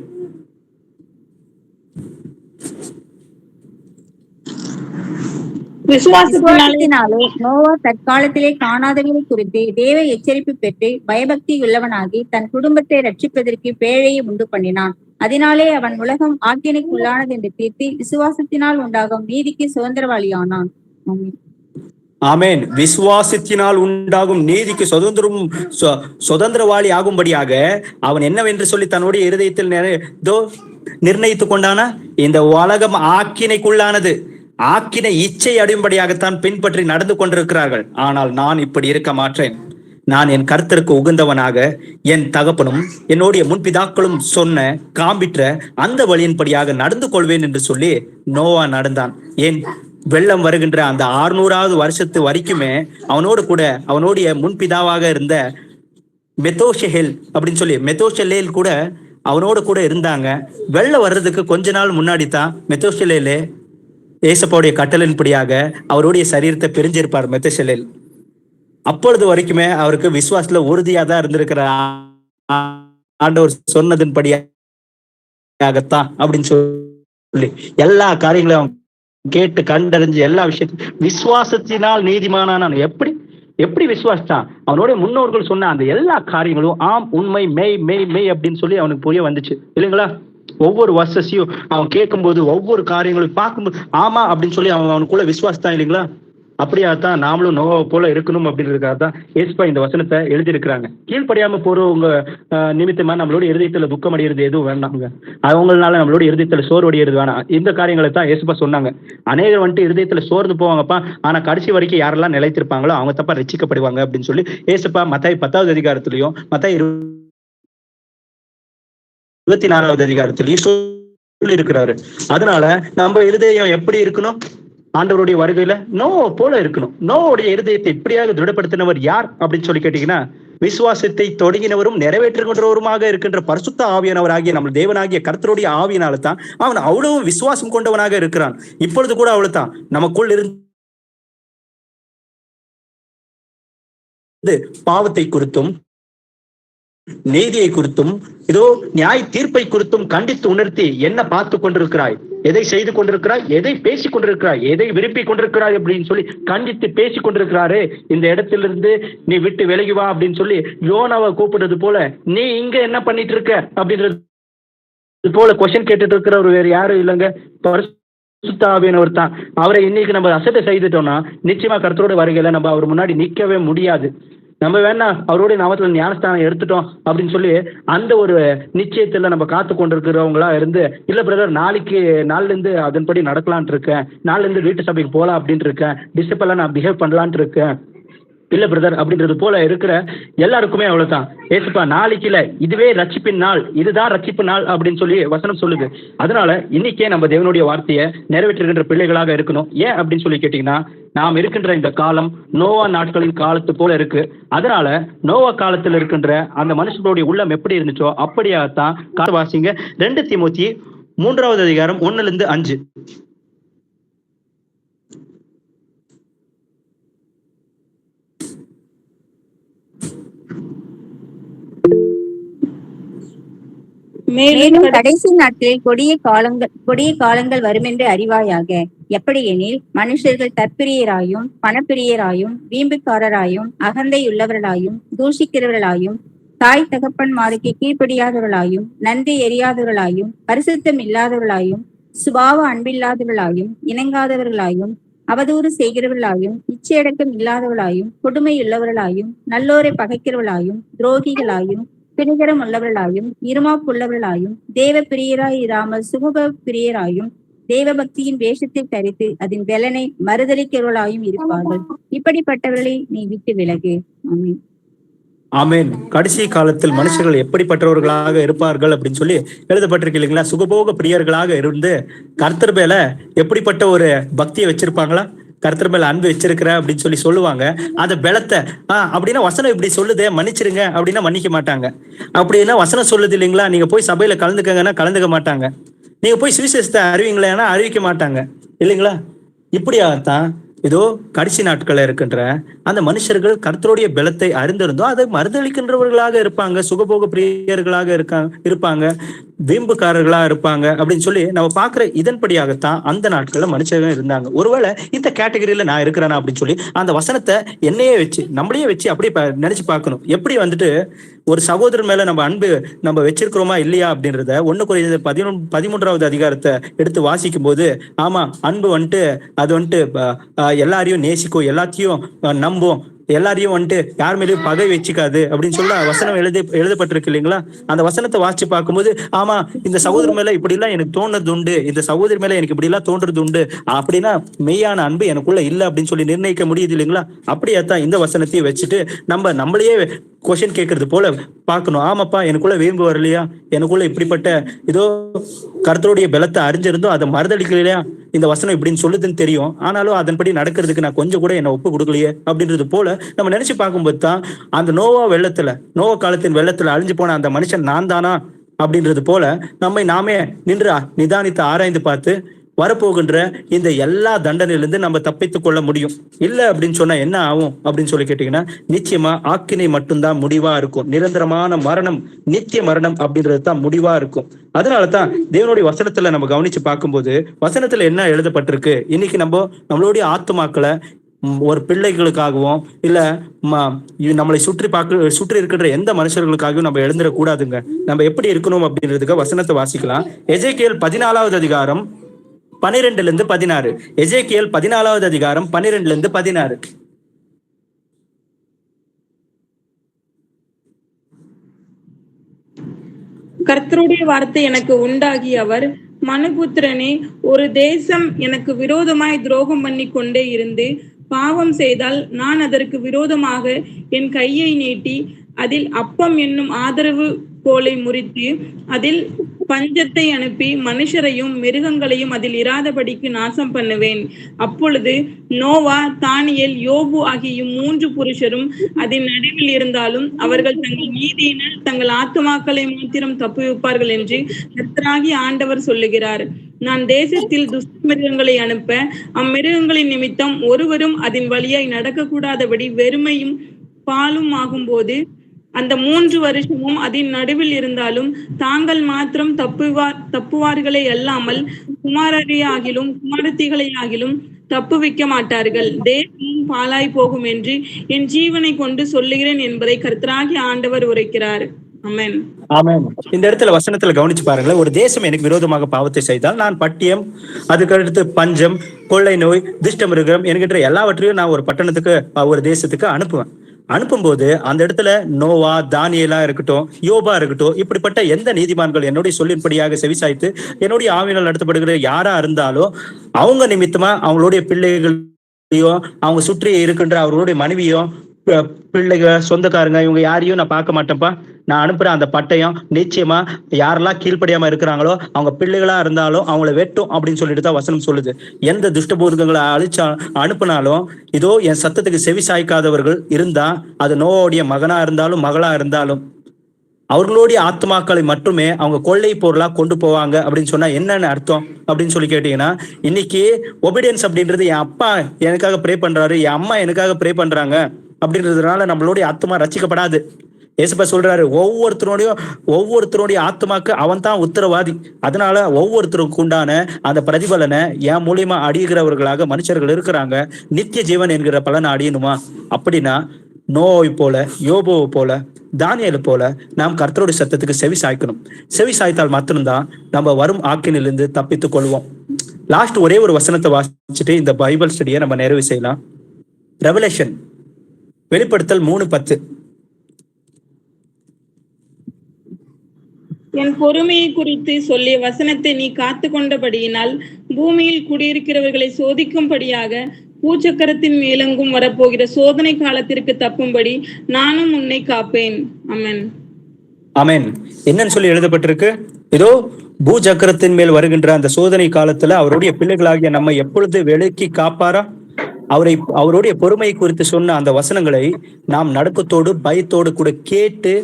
விசுவாசத்தினாலே நோவா தற்காலத்திலே காணாதவைகளை குறித்து தேவ எச்சரிப்பு பெற்று பயபக்தி உள்ளவனாகி தன் குடும்பத்தை ரட்சிப்பதற்கு பேழையை உண்டு பண்ணினான். அதனாலே அவன் உலகம் ஆக்கினைக்குள்ளானது என்று தீர்த்து விசுவாசத்தினால் உண்டாகும் நீதிக்கு சுதந்திரவாளியானான். ஆமேன். விசுவாசத்தினால் உண்டாகும் நீதிக்கு சுதந்திரவாளி ஆகும்படியாக அவன் என்னவென்று சொல்லி தன்னுடைய இருதயத்தில் நிர்ணயித்துக் கொண்டானா, இந்த உலகம் ஆக்கினைக்குள்ளானது, ஆக்கினை இச்சை அடையும்படியாகத்தான் பின்பற்றி நடந்து கொண்டிருக்கிறார்கள். ஆனால் நான் இப்படி இருக்க மாட்டேன். நான் என் கர்த்தருக்கு உகந்தவனாக என் தகப்பனும் என்னுடைய முன்பிதாக்களும் சொன்ன காண்பிற்ற அந்த வழியின்படியாக நடந்து கொள்வேன் என்று சொல்லி நோவா நடந்தான். ஏன் வெள்ளம் வருகின்ற அந்த 600வது வருஷத்து வரைக்குமே அவனோடு கூட அவனுடைய முன்பிதாவாக இருந்த மெத்தோஷெல் அப்படின்னு சொல்லி மெத்தோஷெல்லேல் கூட அவனோடு கூட இருந்தாங்க. வெள்ளம் வர்றதுக்கு கொஞ்ச நாள் முன்னாடி தான் மெத்தோஷெல்லே ஏசப்பாவுடைய கட்டளின்படியாக அவருடைய சரீரத்தை பிரிஞ்சிருப்பார் மெத்தோஷெல். அப்பொழுது வரைக்குமே அவருக்கு விசுவாசத்துல உறுதியா தான் இருந்திருக்கிற ஆண்டவர் சொன்னதன்படியாகத்தான் அப்படின்னு சொல்லி எல்லா காரியங்களையும் கேட்டு கண்டறிஞ்சு எல்லா விஷயத்தையும் விசுவாசத்தினால் நீதிமானான். எப்படி விசுவாசித்தான்? அவனுடைய முன்னோர்கள் சொன்ன அந்த எல்லா காரியங்களும் ஆம், உண்மை, மெய் மெய் மெய் அப்படின்னு சொல்லி அவனுக்கு புரிய வந்துச்சு, இல்லைங்களா? ஒவ்வொரு வசதியும் அவன் கேட்கும்போது ஒவ்வொரு காரியங்களும் பார்க்கும்போது ஆமா அப்படின்னு சொல்லி அவனுக்குள்ள விசுவாசத்தான், இல்லைங்களா? அப்படியாத்தான் நாமளும் நோவா போல இருக்கணும் அப்படின்றதுக்காக தான் ஏசுப்பா இந்த வசனத்தை எழுதியிருக்கிறாங்க. கீழ்ப்படியாம போறவங்க நிமித்தமா நம்மளோட இருதயத்துல துக்கம் அடைகிறது எதுவும் வேண்டாங்க. அவங்களால நம்மளோட இருதயத்துல சோர்வு அடைகிறது வேணாம். இந்த காரியங்களை தான் ஏசுப்பா சொன்னாங்க. அநேகர் வந்துட்டு இருதயத்துல சோர்ந்து போவாங்கப்பா, ஆனா கடைசி வரைக்கும் யாரெல்லாம் நிலைத்திருப்பாங்களோ அவங்க தப்பா ரட்சிக்கப்படுவாங்க அப்படின்னு சொல்லி ஏசுப்பா மத்தாய் 10வது அதிகாரத்திலையும் மத்தாய் 24வது அதிகாரத்திலையும் சொல்லி இருக்கிறாரு. அதனால நம்ம இருதயம் எப்படி இருக்கணும்? ஆண்டவருடைய வருகையில நோவா போல இருக்கணும். நோவுடைய இருதயத்தை இப்படியாக திருடப்படுத்தினவர் யார் அப்படின்னு சொல்லி கேட்டீங்கன்னா, விசுவாசத்தை தொடங்கினவரும் நிறைவேற்றுகின்றவருமாக இருக்கின்ற பரிசுத்த ஆவியானவராகிய நம்ம தேவனாகிய கர்த்தருடைய ஆவியினால தான் அவன் அவ்வளவு விசுவாசம் கொண்டவனாக இருக்கிறான். இப்பொழுது கூட அவ்வளவுதான் நமக்குள் இருந்து பாவத்தை குறித்தும் நீதியை குறித்தும் இதோ நியாய தீர்ப்பை குறித்தும் கண்டித்து உணர்த்தி என்ன பார்த்து கொண்டிருக்கிறாய், எதை செய்து கொண்டிருக்கிறாய், எதை பேசிக் கொண்டிருக்கிறாய், எதை விரும்பி கொண்டிருக்கிறாய் அப்படின்னு சொல்லி கண்டித்து பேசிக் கொண்டிருக்கிறாரே. இந்த இடத்திலிருந்து நீ விட்டு விலகி வா அப்படின்னு சொல்லி யோனாவை கூப்பிடுறது போல நீ இங்க என்ன பண்ணிட்டு இருக்க அப்படின்றது போல கொஸ்டின் கேட்டுட்டு இருக்கிறவர் வேற யாரும் இல்லைங்க, பரிசுத்த ஆவியானவர் தான். அவரை இன்னைக்கு நம்ம அசட்டை செய்துட்டோம்னா நிச்சயமா கர்த்தரோட வருகையில நம்ம அவர் முன்னாடி நிக்கவே முடியாது. நம்ம வேணா அவருடைய நாமத்துல ஞானஸ்தானம் எடுத்துட்டோம் அப்படின்னு சொல்லி அந்த ஒரு நிச்சயத்துல நம்ம காத்து கொண்டிருக்கிறவங்களா இருந்து, இல்ல பிரதர் நாள்ல இருந்து அதன்படி நடக்கலான் இருக்கேன், நாள்ல இருந்து வீட்டு சபைக்கு போலாம் அப்படின்னு இருக்கேன், டிசிப்ளினா நான் பிஹேவ் பண்ணலான் இருக்கேன், இல்ல பிரதர் அப்படின்றது போல இருக்கிற எல்லாருக்குமே அவ்வளவுதான். ஏசுப்பா நாளைக்கு இல்ல, இதுவே ரட்சிப்பின் நாள், இதுதான் ரட்சிப்பு நாள் அப்படின்னு சொல்லி வசனம் சொல்லுது. அதனால இன்னைக்கே நம்ம தேவனுடைய வார்த்தையை நிறைவேற்றுகின்ற பிள்ளைகளாக இருக்கணும். ஏன் அப்படின்னு சொல்லி கேட்டீங்கன்னா, நாம் இருக்கின்ற இந்த காலம் நோவா நாட்களின் காலத்து போல இருக்கு. அதனால நோவா காலத்தில் இருக்கின்ற அந்த மனுஷனுடைய உள்ளம் எப்படி இருந்துச்சோ அப்படியாகத்தான். வாசிங்க 2 தீமோத்தி 3வது அதிகாரம் 1-5. மேலும் கடைசி நாட்களில் கொடிய காலங்கள் வருமென்று அறிவாயாக. எப்படி எனில், மனுஷர்கள் தற்பிரியராயும் பணப்பிரியராயும் வீம்புக்காரராயும் அகந்தை உள்ளவர்களாயும் தூஷிக்கிறவர்களாயும் தாய் தகப்பன்மாருக்கு கீழ்ப்படியாதவர்களாயும் நன்றி எறியாதவர்களாயும் பரிசுத்தம் இல்லாதவர்களாயும் சுபாவ அன்பில்லாதவர்களாயும் இணங்காதவர்களாயும் அவதூறு செய்கிறவர்களாயும் இச்சையடக்கம் இல்லாதவர்களாயும் கொடுமையுள்ளவர்களாயும் நல்லோரை பகைக்கிறவர்களாயும் துரோகிகளாயும் பிரிகரம் உள்ளவர்களாயும் இருமாப்புள்ளவர்களாயும் தேவ பிரியராய் இராமல் சுகப பிரியராயும் தேவ பக்தியின் வேஷத்தை தரித்து அதன் பலனை மறுதலிக்கிறவர்களாயும் இருப்பார்கள். இப்படிப்பட்டவர்களை நீ விட்டு விலகு. ஆமென். ஆமேன். கடைசி காலத்தில் மனுஷர்கள் எப்படிப்பட்டவர்களாக இருப்பார்கள் அப்படின்னு சொல்லி எழுதப்பட்டிருக்கு இல்லைங்களா? சுகபோக பிரியர்களாக இருந்து கர்த்தர் மேல எப்படிப்பட்ட ஒரு பக்தியை வச்சிருப்பாங்களா, கர்த்தர் மேல அன்பு வச்சிருக்கிற அப்படின்னு சொல்லி சொல்லுவாங்க. அந்த பலத்தை அப்படின்னா வசனம் இப்படி சொல்லுதே மன்னிச்சிருங்க அப்படின்னா மன்னிக்க மாட்டாங்க. அப்படின்னா வசனம் சொல்லுது இல்லைங்களா, நீங்க போய் சபையில கலந்துக்கங்கன்னா கலந்துக்க மாட்டாங்க. நீங்க போய் சுவிசேஷத்தை அறிவிங்களேன்னா அறிவிக்க மாட்டாங்க இல்லைங்களா? இப்படியாகத்தான் இதோ கடைசி நாட்கள் இருக்கின்ற அந்த மனுஷர்கள் கர்த்தருடைய பலத்தை அறிந்திருந்தோ அதை மறுதளிக்கின்றவர்களாக இருப்பாங்க, சுகபோக பிரியர்களாக இருப்பாங்க, வீம்புக்காரர்களா இருப்பாங்க அப்படின்னு சொல்லி நம்ம பாக்குற. இதன்படியாகத்தான் அந்த நாட்கள்ல மனுஷர்கள் இருந்தாங்க. ஒருவேளை இந்த கேட்டகரியில நான் இருக்கிறேன்னா அப்படின்னு சொல்லி அந்த வசனத்தை என்னையே வச்சு நம்மளையே வச்சு அப்படியே நினைச்சு பார்க்கணும். எப்படி வந்துட்டு ஒரு சகோதரர் மேல நம்ம அன்பு நம்ம வச்சிருக்கிறோமா இல்லையா அப்படின்றத 1 Corinthians 13வது அதிகாரத்தை எடுத்து வாசிக்கும் போது, ஆமா அன்பு வந்துட்டு அது வந்துட்டு எல்லாரையும் நேசிக்கும், எல்லாத்தையும் நம்பும், எல்லாரையும் வந்துட்டு யார் மேலேயும் பகை வச்சுக்காது அப்படின்னு சொல்ல வசனம் எழுதப்பட்டிருக்கு இல்லைங்களா? அந்த வசனத்தை வாசிச்சு பார்க்கும்போது, ஆமா இந்த சகோதரர் மேல இப்படி எல்லாம் எனக்கு தோணுறது உண்டு, இந்த சகோதரி மேல எனக்கு இப்படி எல்லாம் தோன்றது உண்டு அப்படின்னா மெய்யான அன்பு எனக்குள்ள இல்லை அப்படின்னு சொல்லி நிர்ணயிக்க முடியுது இல்லைங்களா? அப்படியேத்தான் இந்த வசனத்தையும் வச்சுட்டு நம்மளையே கொஸ்டின் கேட்கறது போல பார்க்கணும். ஆமாப்பா எனக்குள்ள வீம்பு வரலையா, எனக்குள்ள இப்படிப்பட்ட இதோ கர்த்தருடைய பலத்தை அறிஞ்சிருந்தோம் அதை மறுதளிக்கலையா, இந்த வசனம் இப்படின்னு சொல்லுதுன்னு தெரியும், ஆனாலும் அதன்படி நடக்கிறதுக்கு நான் கொஞ்சம் கூட என்னை ஒப்பு கொடுக்கலையே அப்படின்றது போல நம்ம நினைச்சு பார்க்கும்போது தான் அந்த நோவா காலத்தின் வெள்ளத்துல அழிஞ்சு போன அந்த மனுஷன் நான் தானா அப்படின்றது போல நம்மை நாமே நின்று நிதானித்து ஆராய்ந்து பார்த்து வரப்போகின்ற இந்த எல்லா தண்டனையிலிருந்து நம்ம தப்பித்துக் கொள்ள முடியும். இல்ல அப்படின்னு சொன்னா என்ன ஆகும் அப்படின்னு சொல்லி கேட்டீங்கன்னா, நிச்சயமா ஆக்கினை மட்டும்தான் முடிவா இருக்கும். நிரந்தரமான மரணம், நித்திய மரணம் அப்படின்றது தான் முடிவா இருக்கும். அதனாலதான் தேவனுடைய வசனத்துல நம்ம கவனிச்சு பார்க்கும்போது வசனத்துல என்ன எழுதப்பட்டிருக்கு, இன்னைக்கு நம்மளுடைய ஆத்துமாக்களை ஒரு பிள்ளைகளுக்காகவும் இல்ல நம்மளை சுற்றி இருக்கின்ற எந்த மனுஷர்களுக்காகவும் நம்ம எழுந்திடக்கூடாதுங்க. நம்ம எப்படி இருக்கணும் அப்படின்றதுக்கு வசனத்தை வாசிக்கலாம். எசேக்கியேல் 14வது அதிகாரம் 12-16. எசேக்கியேல் 14வது அதிகாரம் 12-16. கர்த்தருடைய வார்த்தை எனக்கு உண்டாகி அவர், மனுபுத்திரனே, ஒரு தேசம் எனக்கு விரோதமாய் துரோகம் பண்ணி கொண்டே இருந்து பாவம் செய்தால் நான் அதற்கு விரோதமாக என் கையை நீட்டி அதில் அப்பம் என்னும் ஆதரவு கோலை முறித்து அதில் பஞ்சத்தை அனுப்பி மனுஷரையும் மிருகங்களையும் அதில் இராதபடிக்கு நாசம் பண்ணுவேன். அப்பொழுது நோவா, தானியேல், யோபு ஆகிய 3 புருஷரும் அதன் நடுவில் இருந்தாலும் அவர்கள் தங்கள் நீதியினால் தங்கள் ஆத்துமாக்களை மாத்திரம் தப்புவிப்பார்கள் என்று கர்த்தராகிய ஆண்டவர் சொல்லுகிறார். நான் தேசத்தில் துஷ்ட மிருகங்களை அனுப்ப அம்மிருகங்களின் நிமித்தம் ஒருவரும் அதன் வழியாய் நடக்கக்கூடாதபடி வெறுமையும் பாலும் ஆகும்போது அந்த 3 வருஷமும் அதன் நடுவில் இருந்தாலும் தாங்கள் மாத்திரம் தப்புவார்களே அல்லாமல் குமாரரையாகிலும் குமாரத்திகளையாகிலும் தப்புவிக்க மாட்டார்கள். தேசமும் பாழாய் போகும் என்று என் ஜீவனை கொண்டு சொல்லுகிறேன் என்பதை கர்த்தராகிய ஆண்டவர் உரைக்கிறார். ஆமென். ஆமென். இந்த இடத்துல வசனத்துல கவனிச்சு பாருங்களேன். ஒரு தேசம் எனக்கு விரோதமாக பாவத்தை செய்தால் நான் பட்டியம், அதுக்கடுத்து பஞ்சம், கொள்ளை நோய், துஷ்டமிருகம் என்கின்ற எல்லாவற்றையும் நான் ஒரு பட்டணத்துக்கு ஒரு தேசத்துக்கு அனுப்பும்போது அந்த இடத்துல நோவா, தானியேலா இருக்கட்டும், யோபா இருக்கட்டும், இப்படிப்பட்ட எந்த நீதிமான்கள் என்னுடைய சொல்லின்படியாக செவிசாய்த்து என்னுடைய ஆவியினால் நடத்தப்படுகிற யாரா இருந்தாலும் அவங்க நிமித்தமா அவங்களுடைய பிள்ளைகளையோ அவங்க சுற்றி இருக்கின்ற அவர்களுடைய மனைவியோ பிள்ளைகள் சொந்தக்காரங்க இவங்க யாரையும் நான் பார்க்க மாட்டேன்ப்பா. நான் அனுப்புற அந்த பட்டயம் நிச்சயமா யாரெல்லாம் கீழ்ப்படியாம இருக்கிறாங்களோ அவங்க பிள்ளைகளா இருந்தாலும் அவங்கள வெட்டும் அப்படின்னு சொல்லிட்டு தான் வசனம் சொல்லுது. எந்த துஷ்டபூதங்களை அனுப்புனாலும் இதோ என் சத்தத்துக்கு செவி சாய்க்காதவர்கள் இருந்தா அது நோவுடைய மகனா இருந்தாலும் மகளா இருந்தாலும் அவர்களுடைய ஆத்மாக்களை மட்டுமே அவங்க கொள்ளை பொருளா கொண்டு போவாங்க அப்படின்னு சொன்னா என்னென்ன அர்த்தம் அப்படின்னு சொல்லி கேட்டீங்கன்னா, இன்னைக்கு ஒபீடியன்ஸ் அப்படின்றது என் அப்பா எனக்காக ப்ரே பண்றாரு, என் அம்மா எனக்காக ப்ரே பண்றாங்க அப்படின்றதுனால நம்மளுடைய ஆத்மா ரட்சிக்கப்படாது. ஏசப்பா சொல்றாரு, ஒவ்வொருத்தருடைய ஆத்மாக்கு அவன் தான் உத்தரவாதி. அதனால ஒவ்வொருத்தருக்கு உண்டான அந்த பிரதிபலனை என் மூலியமா அடிகிறவர்களாக மனுஷர்கள் இருக்கிறாங்க. நித்திய ஜீவன் என்கிற பலனை அடையணுமா? அப்படின்னா நோய் போல, யோபோவை போல, தானியேலை போல நாம் கர்த்தருடைய சத்தத்துக்கு செவி சாய்க்கணும். செவி சாய்த்தால் மட்டும்தான் நம்ம வரும் ஆக்கினிலிருந்து தப்பித்துக் கொள்வோம். லாஸ்ட் ஒரே ஒரு வசனத்தை வாசிச்சுட்டு இந்த பைபிள் ஸ்டடியை நம்ம நிறைவு செய்யலாம். ரெவலேஷன், வெளிப்படுத்தல் 3:10. என் பொறுமையை குறித்து சொல்லிய வசனத்தை நீ காத்து கொண்டபடியினால் பூமியில் குடியிருக்கிறவர்களை சோதிக்கும்படியாக பூச்சக்கரத்தின் மேலெங்கும் வரப்போகிற சோதனை காலத்திற்கு தப்பும்படி நானும் உன்னை காப்பேன். அமேன். ஆமென். என்னன்னு சொல்லி எழுதப்பட்டிருக்கு? இதோ பூச்சக்கரத்தின் மேல் வருகின்ற அந்த சோதனை காலத்துல அவருடைய பிள்ளைகளாகிய நம்ம எப்பொழுது விலக்கி காப்பாரா? அவருடைய பொறுமை குறித்து சொன்ன அந்த வசனங்களை நாம் நடுக்கத்தோடு பயத்தோடு கூட கேட்டு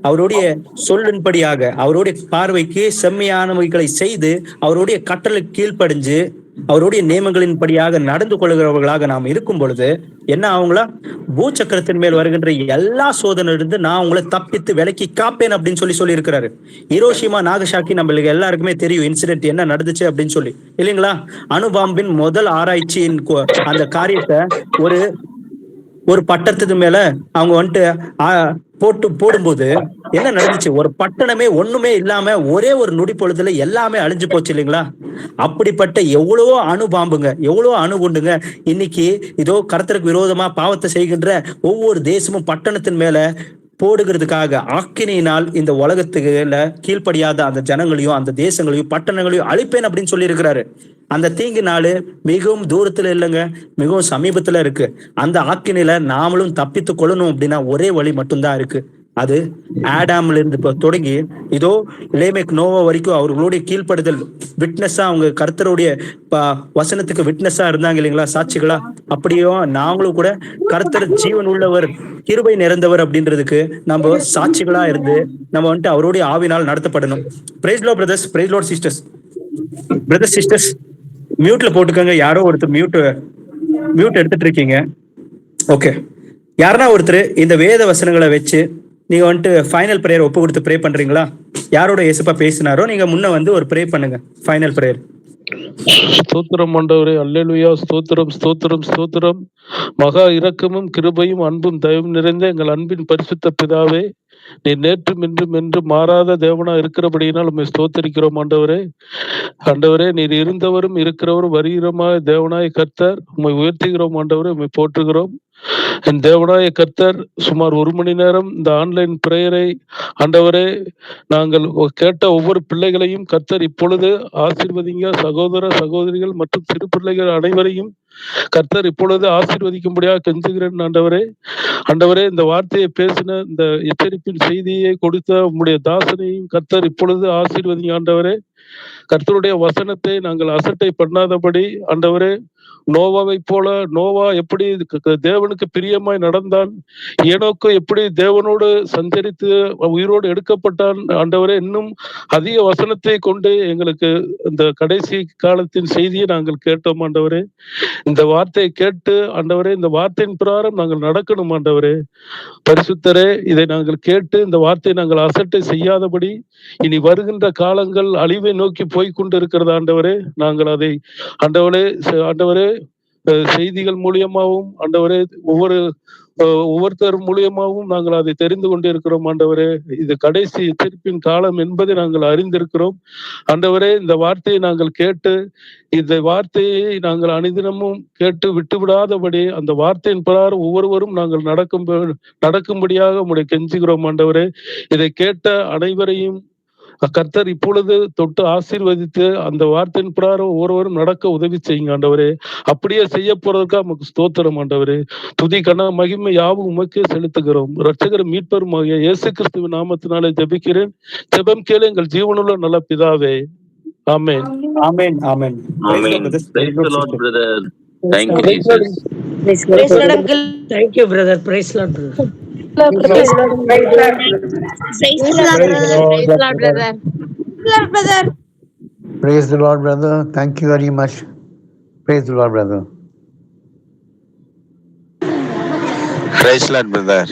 அவருடைய சொல்லின்படியாக அவருடைய பார்வைக்கு செம்மையானவைகளை செய்து அவருடைய கட்டளை கீழ்ப்படிஞ்சு அவருடைய நியமங்களின்படியாக நடந்து கொள்கிறவர்களாக நாம் இருக்கும் பொழுது என்ன அவங்கள பூச்சக்கரத்தின் மேல் வருகின்ற எல்லா சோதனையிலிருந்து நான் அவங்களை தப்பித்து விலக்கி காப்பேன் அப்படின்னு சொல்லி இருக்கிறாரு. ஹிரோஷிமா, நாகசாக்கி நம்மளுக்கு எல்லாருக்குமே தெரியும் இன்சிடென்ட் என்ன நடந்துச்சு அப்படின்னு சொல்லி, இல்லைங்களா? அணுபாம்பின் முதல் ஆராய்ச்சியின் அந்த காரியத்தை ஒரு பட்டத்துக்கு மேல அவங்க வந்துட்டு போடும்போது என்ன நடந்துச்சு? ஒரு பட்டணமே ஒண்ணுமே இல்லாம ஒரே ஒரு நொடி பொழுதுல எல்லாமே அழிஞ்சு போச்சு, இல்லைங்களா? அப்படிப்பட்ட எவ்வளவோ அணு பாம்புங்க, எவ்வளவோ அணு குண்டுங்க இன்னைக்கு இதோ கர்த்தருக்கு விரோதமா பாவத்தை செய்கின்ற ஒவ்வொரு தேசமும் பட்டணத்தின் மேல போடுகிறதுக்காக ஆக்கினியினால் இந்த உலகத்துக்குல கீழ்ப்படியாத அந்த ஜனங்களையும் அந்த தேசங்களையும் பட்டணங்களையும் அழிப்பேன் அப்படின்னு சொல்லி இருக்கிறாரு. அந்த தீங்கு நாள் மிகவும் தூரத்துல இல்லைங்க, மிகவும் சமீபத்துல இருக்கு. அந்த ஆக்கினில நாமளும் தப்பித்து கொள்ளணும் அப்படின்னா ஒரே வழி மட்டும்தான் இருக்கு. அது ஆடாம்ல இருந்து தொடங்கி இதோ லேமெக், நோவா வரைக்கும் அவர்களுடைய கீழ்ப்படுதல் விட்னஸா அவங்க கர்த்தருடைய வசனத்துக்கு விட்னஸா இருந்தாங்க, இல்லைங்களா? சாட்சிகளா. அப்படியும் நாங்களும் கூட கர்த்தர் ஜீவன் உள்ளவர், கிருபை நிறைந்தவர் அப்படின்றதுக்கு நம்ம சாட்சிகளா இருந்து நம்ம வந்துட்டு அவருடைய ஆவினால் நடத்தப்படணும். Praise Lord brothers, praise Lord sisters. Brothers sisters மியூட்ல போட்டுக்கோங்க. யாரோ ஒருத்தர் மியூட் எடுத்துட்டு இருக்கீங்க. ஓகே, யாருன்னா ஒருத்தர் இந்த வேத வசனங்களை வச்சு நீங்க வந்துட்டு ஃபைனல் பிரேயர் ஒப்பு கொடுத்து ப்ரே பண்றீங்களா? யாரோட இயேசுப்பா பேசினாரோ நீங்க முன்ன ஒரு ப்ரே பண்ணுங்க, ஃபைனல் பிரேயர். ஸ்தோத்திரம் ஆண்டவரே, அல்லேலூயா. ஸ்தோத்திரம் ஸ்தோத்திரம் ஸ்தோத்திரம். மகா இரக்கமும் கிருபையும் அன்பும் தயவும் நிறைந்த எங்கள் அன்பின் பரிசுத்த பிதாவே, நீ நேற்றும் இன்றும் என்று மாறாத தேவனா இருக்கிறபடியினால் உண்மை ஸ்தோத்தரிக்கிறோம் ஆண்டவரே. ஆண்டவரே, நீர் இருந்தவரும் இருக்கிறவரும் வருகிறோமாய் தேவனாய் கர்த்தர் உண்மை உயர்த்துகிறோம் ஆண்டவரே, உண்மை போற்றுகிறோம். என் தேவனாய கர்த்தர் சுமார் 1 மணி நேரம் இந்த ஆன்லைன் பிரேயரை ஆண்டவரே நாங்கள் கேட்ட ஒவ்வொரு பிள்ளைகளையும் கர்த்தர் இப்பொழுது ஆசீர்வதிங்க. சகோதர சகோதரிகள் மற்றும் சிறு பிள்ளைகள் அனைவரையும் கர்த்தர் இப்பொழுது ஆசீர்வதிக்கும்படியாக கெஞ்சுகிறேன் ஆண்டவரே. ஆண்டவரே, இந்த வார்த்தையை பேசின இந்த எச்சரிப்பின் செய்தியை கொடுத்த உம்முடைய தாசனையும் கர்த்தர் இப்பொழுது ஆசீர்வதிங்க ஆண்டவரே. கர்த்தருடைய வசனத்தை நாங்கள் அசட்டை பண்ணாதபடி ஆண்டவரே, நோவாவை போல நோவா எப்படி தேவனுக்கு பிரியமாய் நடந்தான், ஏனோக்கு எப்படி தேவனோடு சஞ்சரித்து உயிரோடு எடுக்கப்பட்டான். ஆண்டவரே, இன்னும் அதிக வசனத்தை கொண்டு எங்களுக்கு இந்த கடைசி காலத்தின் செய்தியை நாங்கள் கேட்டோம் ஆண்டவரே. இந்த வார்த்தையை கேட்டு ஆண்டவரே, இந்த வார்த்தையின் பிரகாரம் நாங்கள் நடக்கணும் ஆண்டவரே. பரிசுத்தரே, இதை நாங்கள் கேட்டு இந்த வார்த்தையை நாங்கள் அசட்டை செய்யாதபடி, இனி வருகின்ற காலங்கள் அழிவை நோக்கி போய்கொண்டு இருக்கிறது ஆண்டவரே. நாங்கள் அதை ஆண்டவரே செய்திகள் மூலியமாகவும் ஆண்டவரே, ஒவ்வொருத்தர் மூலியமாகவும் நாங்கள் அதை தெரிந்து கொண்டிருக்கிறோம் ஆண்டவரே. இது கடைசி எச்சரிப்பின் காலம் என்பதை நாங்கள் அறிந்திருக்கிறோம் ஆண்டவரே. இந்த வார்த்தையை நாங்கள் கேட்டு, இந்த வார்த்தையை நாங்கள் அனுதினமும் கேட்டு விட்டுவிடாதபடி அந்த வார்த்தையின் பிரகாரம் ஒவ்வொருவரும் நாங்கள் நடக்கும்படியாக உம்முடைய கெஞ்சுகிறோம் ஆண்டவரே. இதை கேட்ட அனைவரையும் கர்த்தர் இப்பொழுது தொட்டு ஆசீர்வதித்து அந்த வார்த்தையின் பிரகாரம் ஒவ்வொருவரும் நடக்க உதவி செய்யுங்க ஆண்டவரே. அப்படியே செய்ய போறதுக்காக நமக்கு ஸ்தோத்திரம் ஆண்டவரே. துதி கன மகிமை யாவும் உமக்கே செலுத்துகிறோம். இரட்சகர் மீட்பரும் இயேசு கிறிஸ்துவின் நாமத்தினாலே ஜெபிக்கிறேன். ஜெபம் கேளு எங்கள் ஜீவனுள்ள நல்ல பிதாவே. ஆமென். ஆமென். ஆமென். Praise the Lord, brother. Thank you, Praise Jesus. Praise Lord, uncle. Thank you, brother. Praise Lord, brother. Praise the Lord, brother. Praise the Lord, brother. Praise the Lord, brother. Thank you very much. Praise the Lord, brother. Praise the Lord, brother.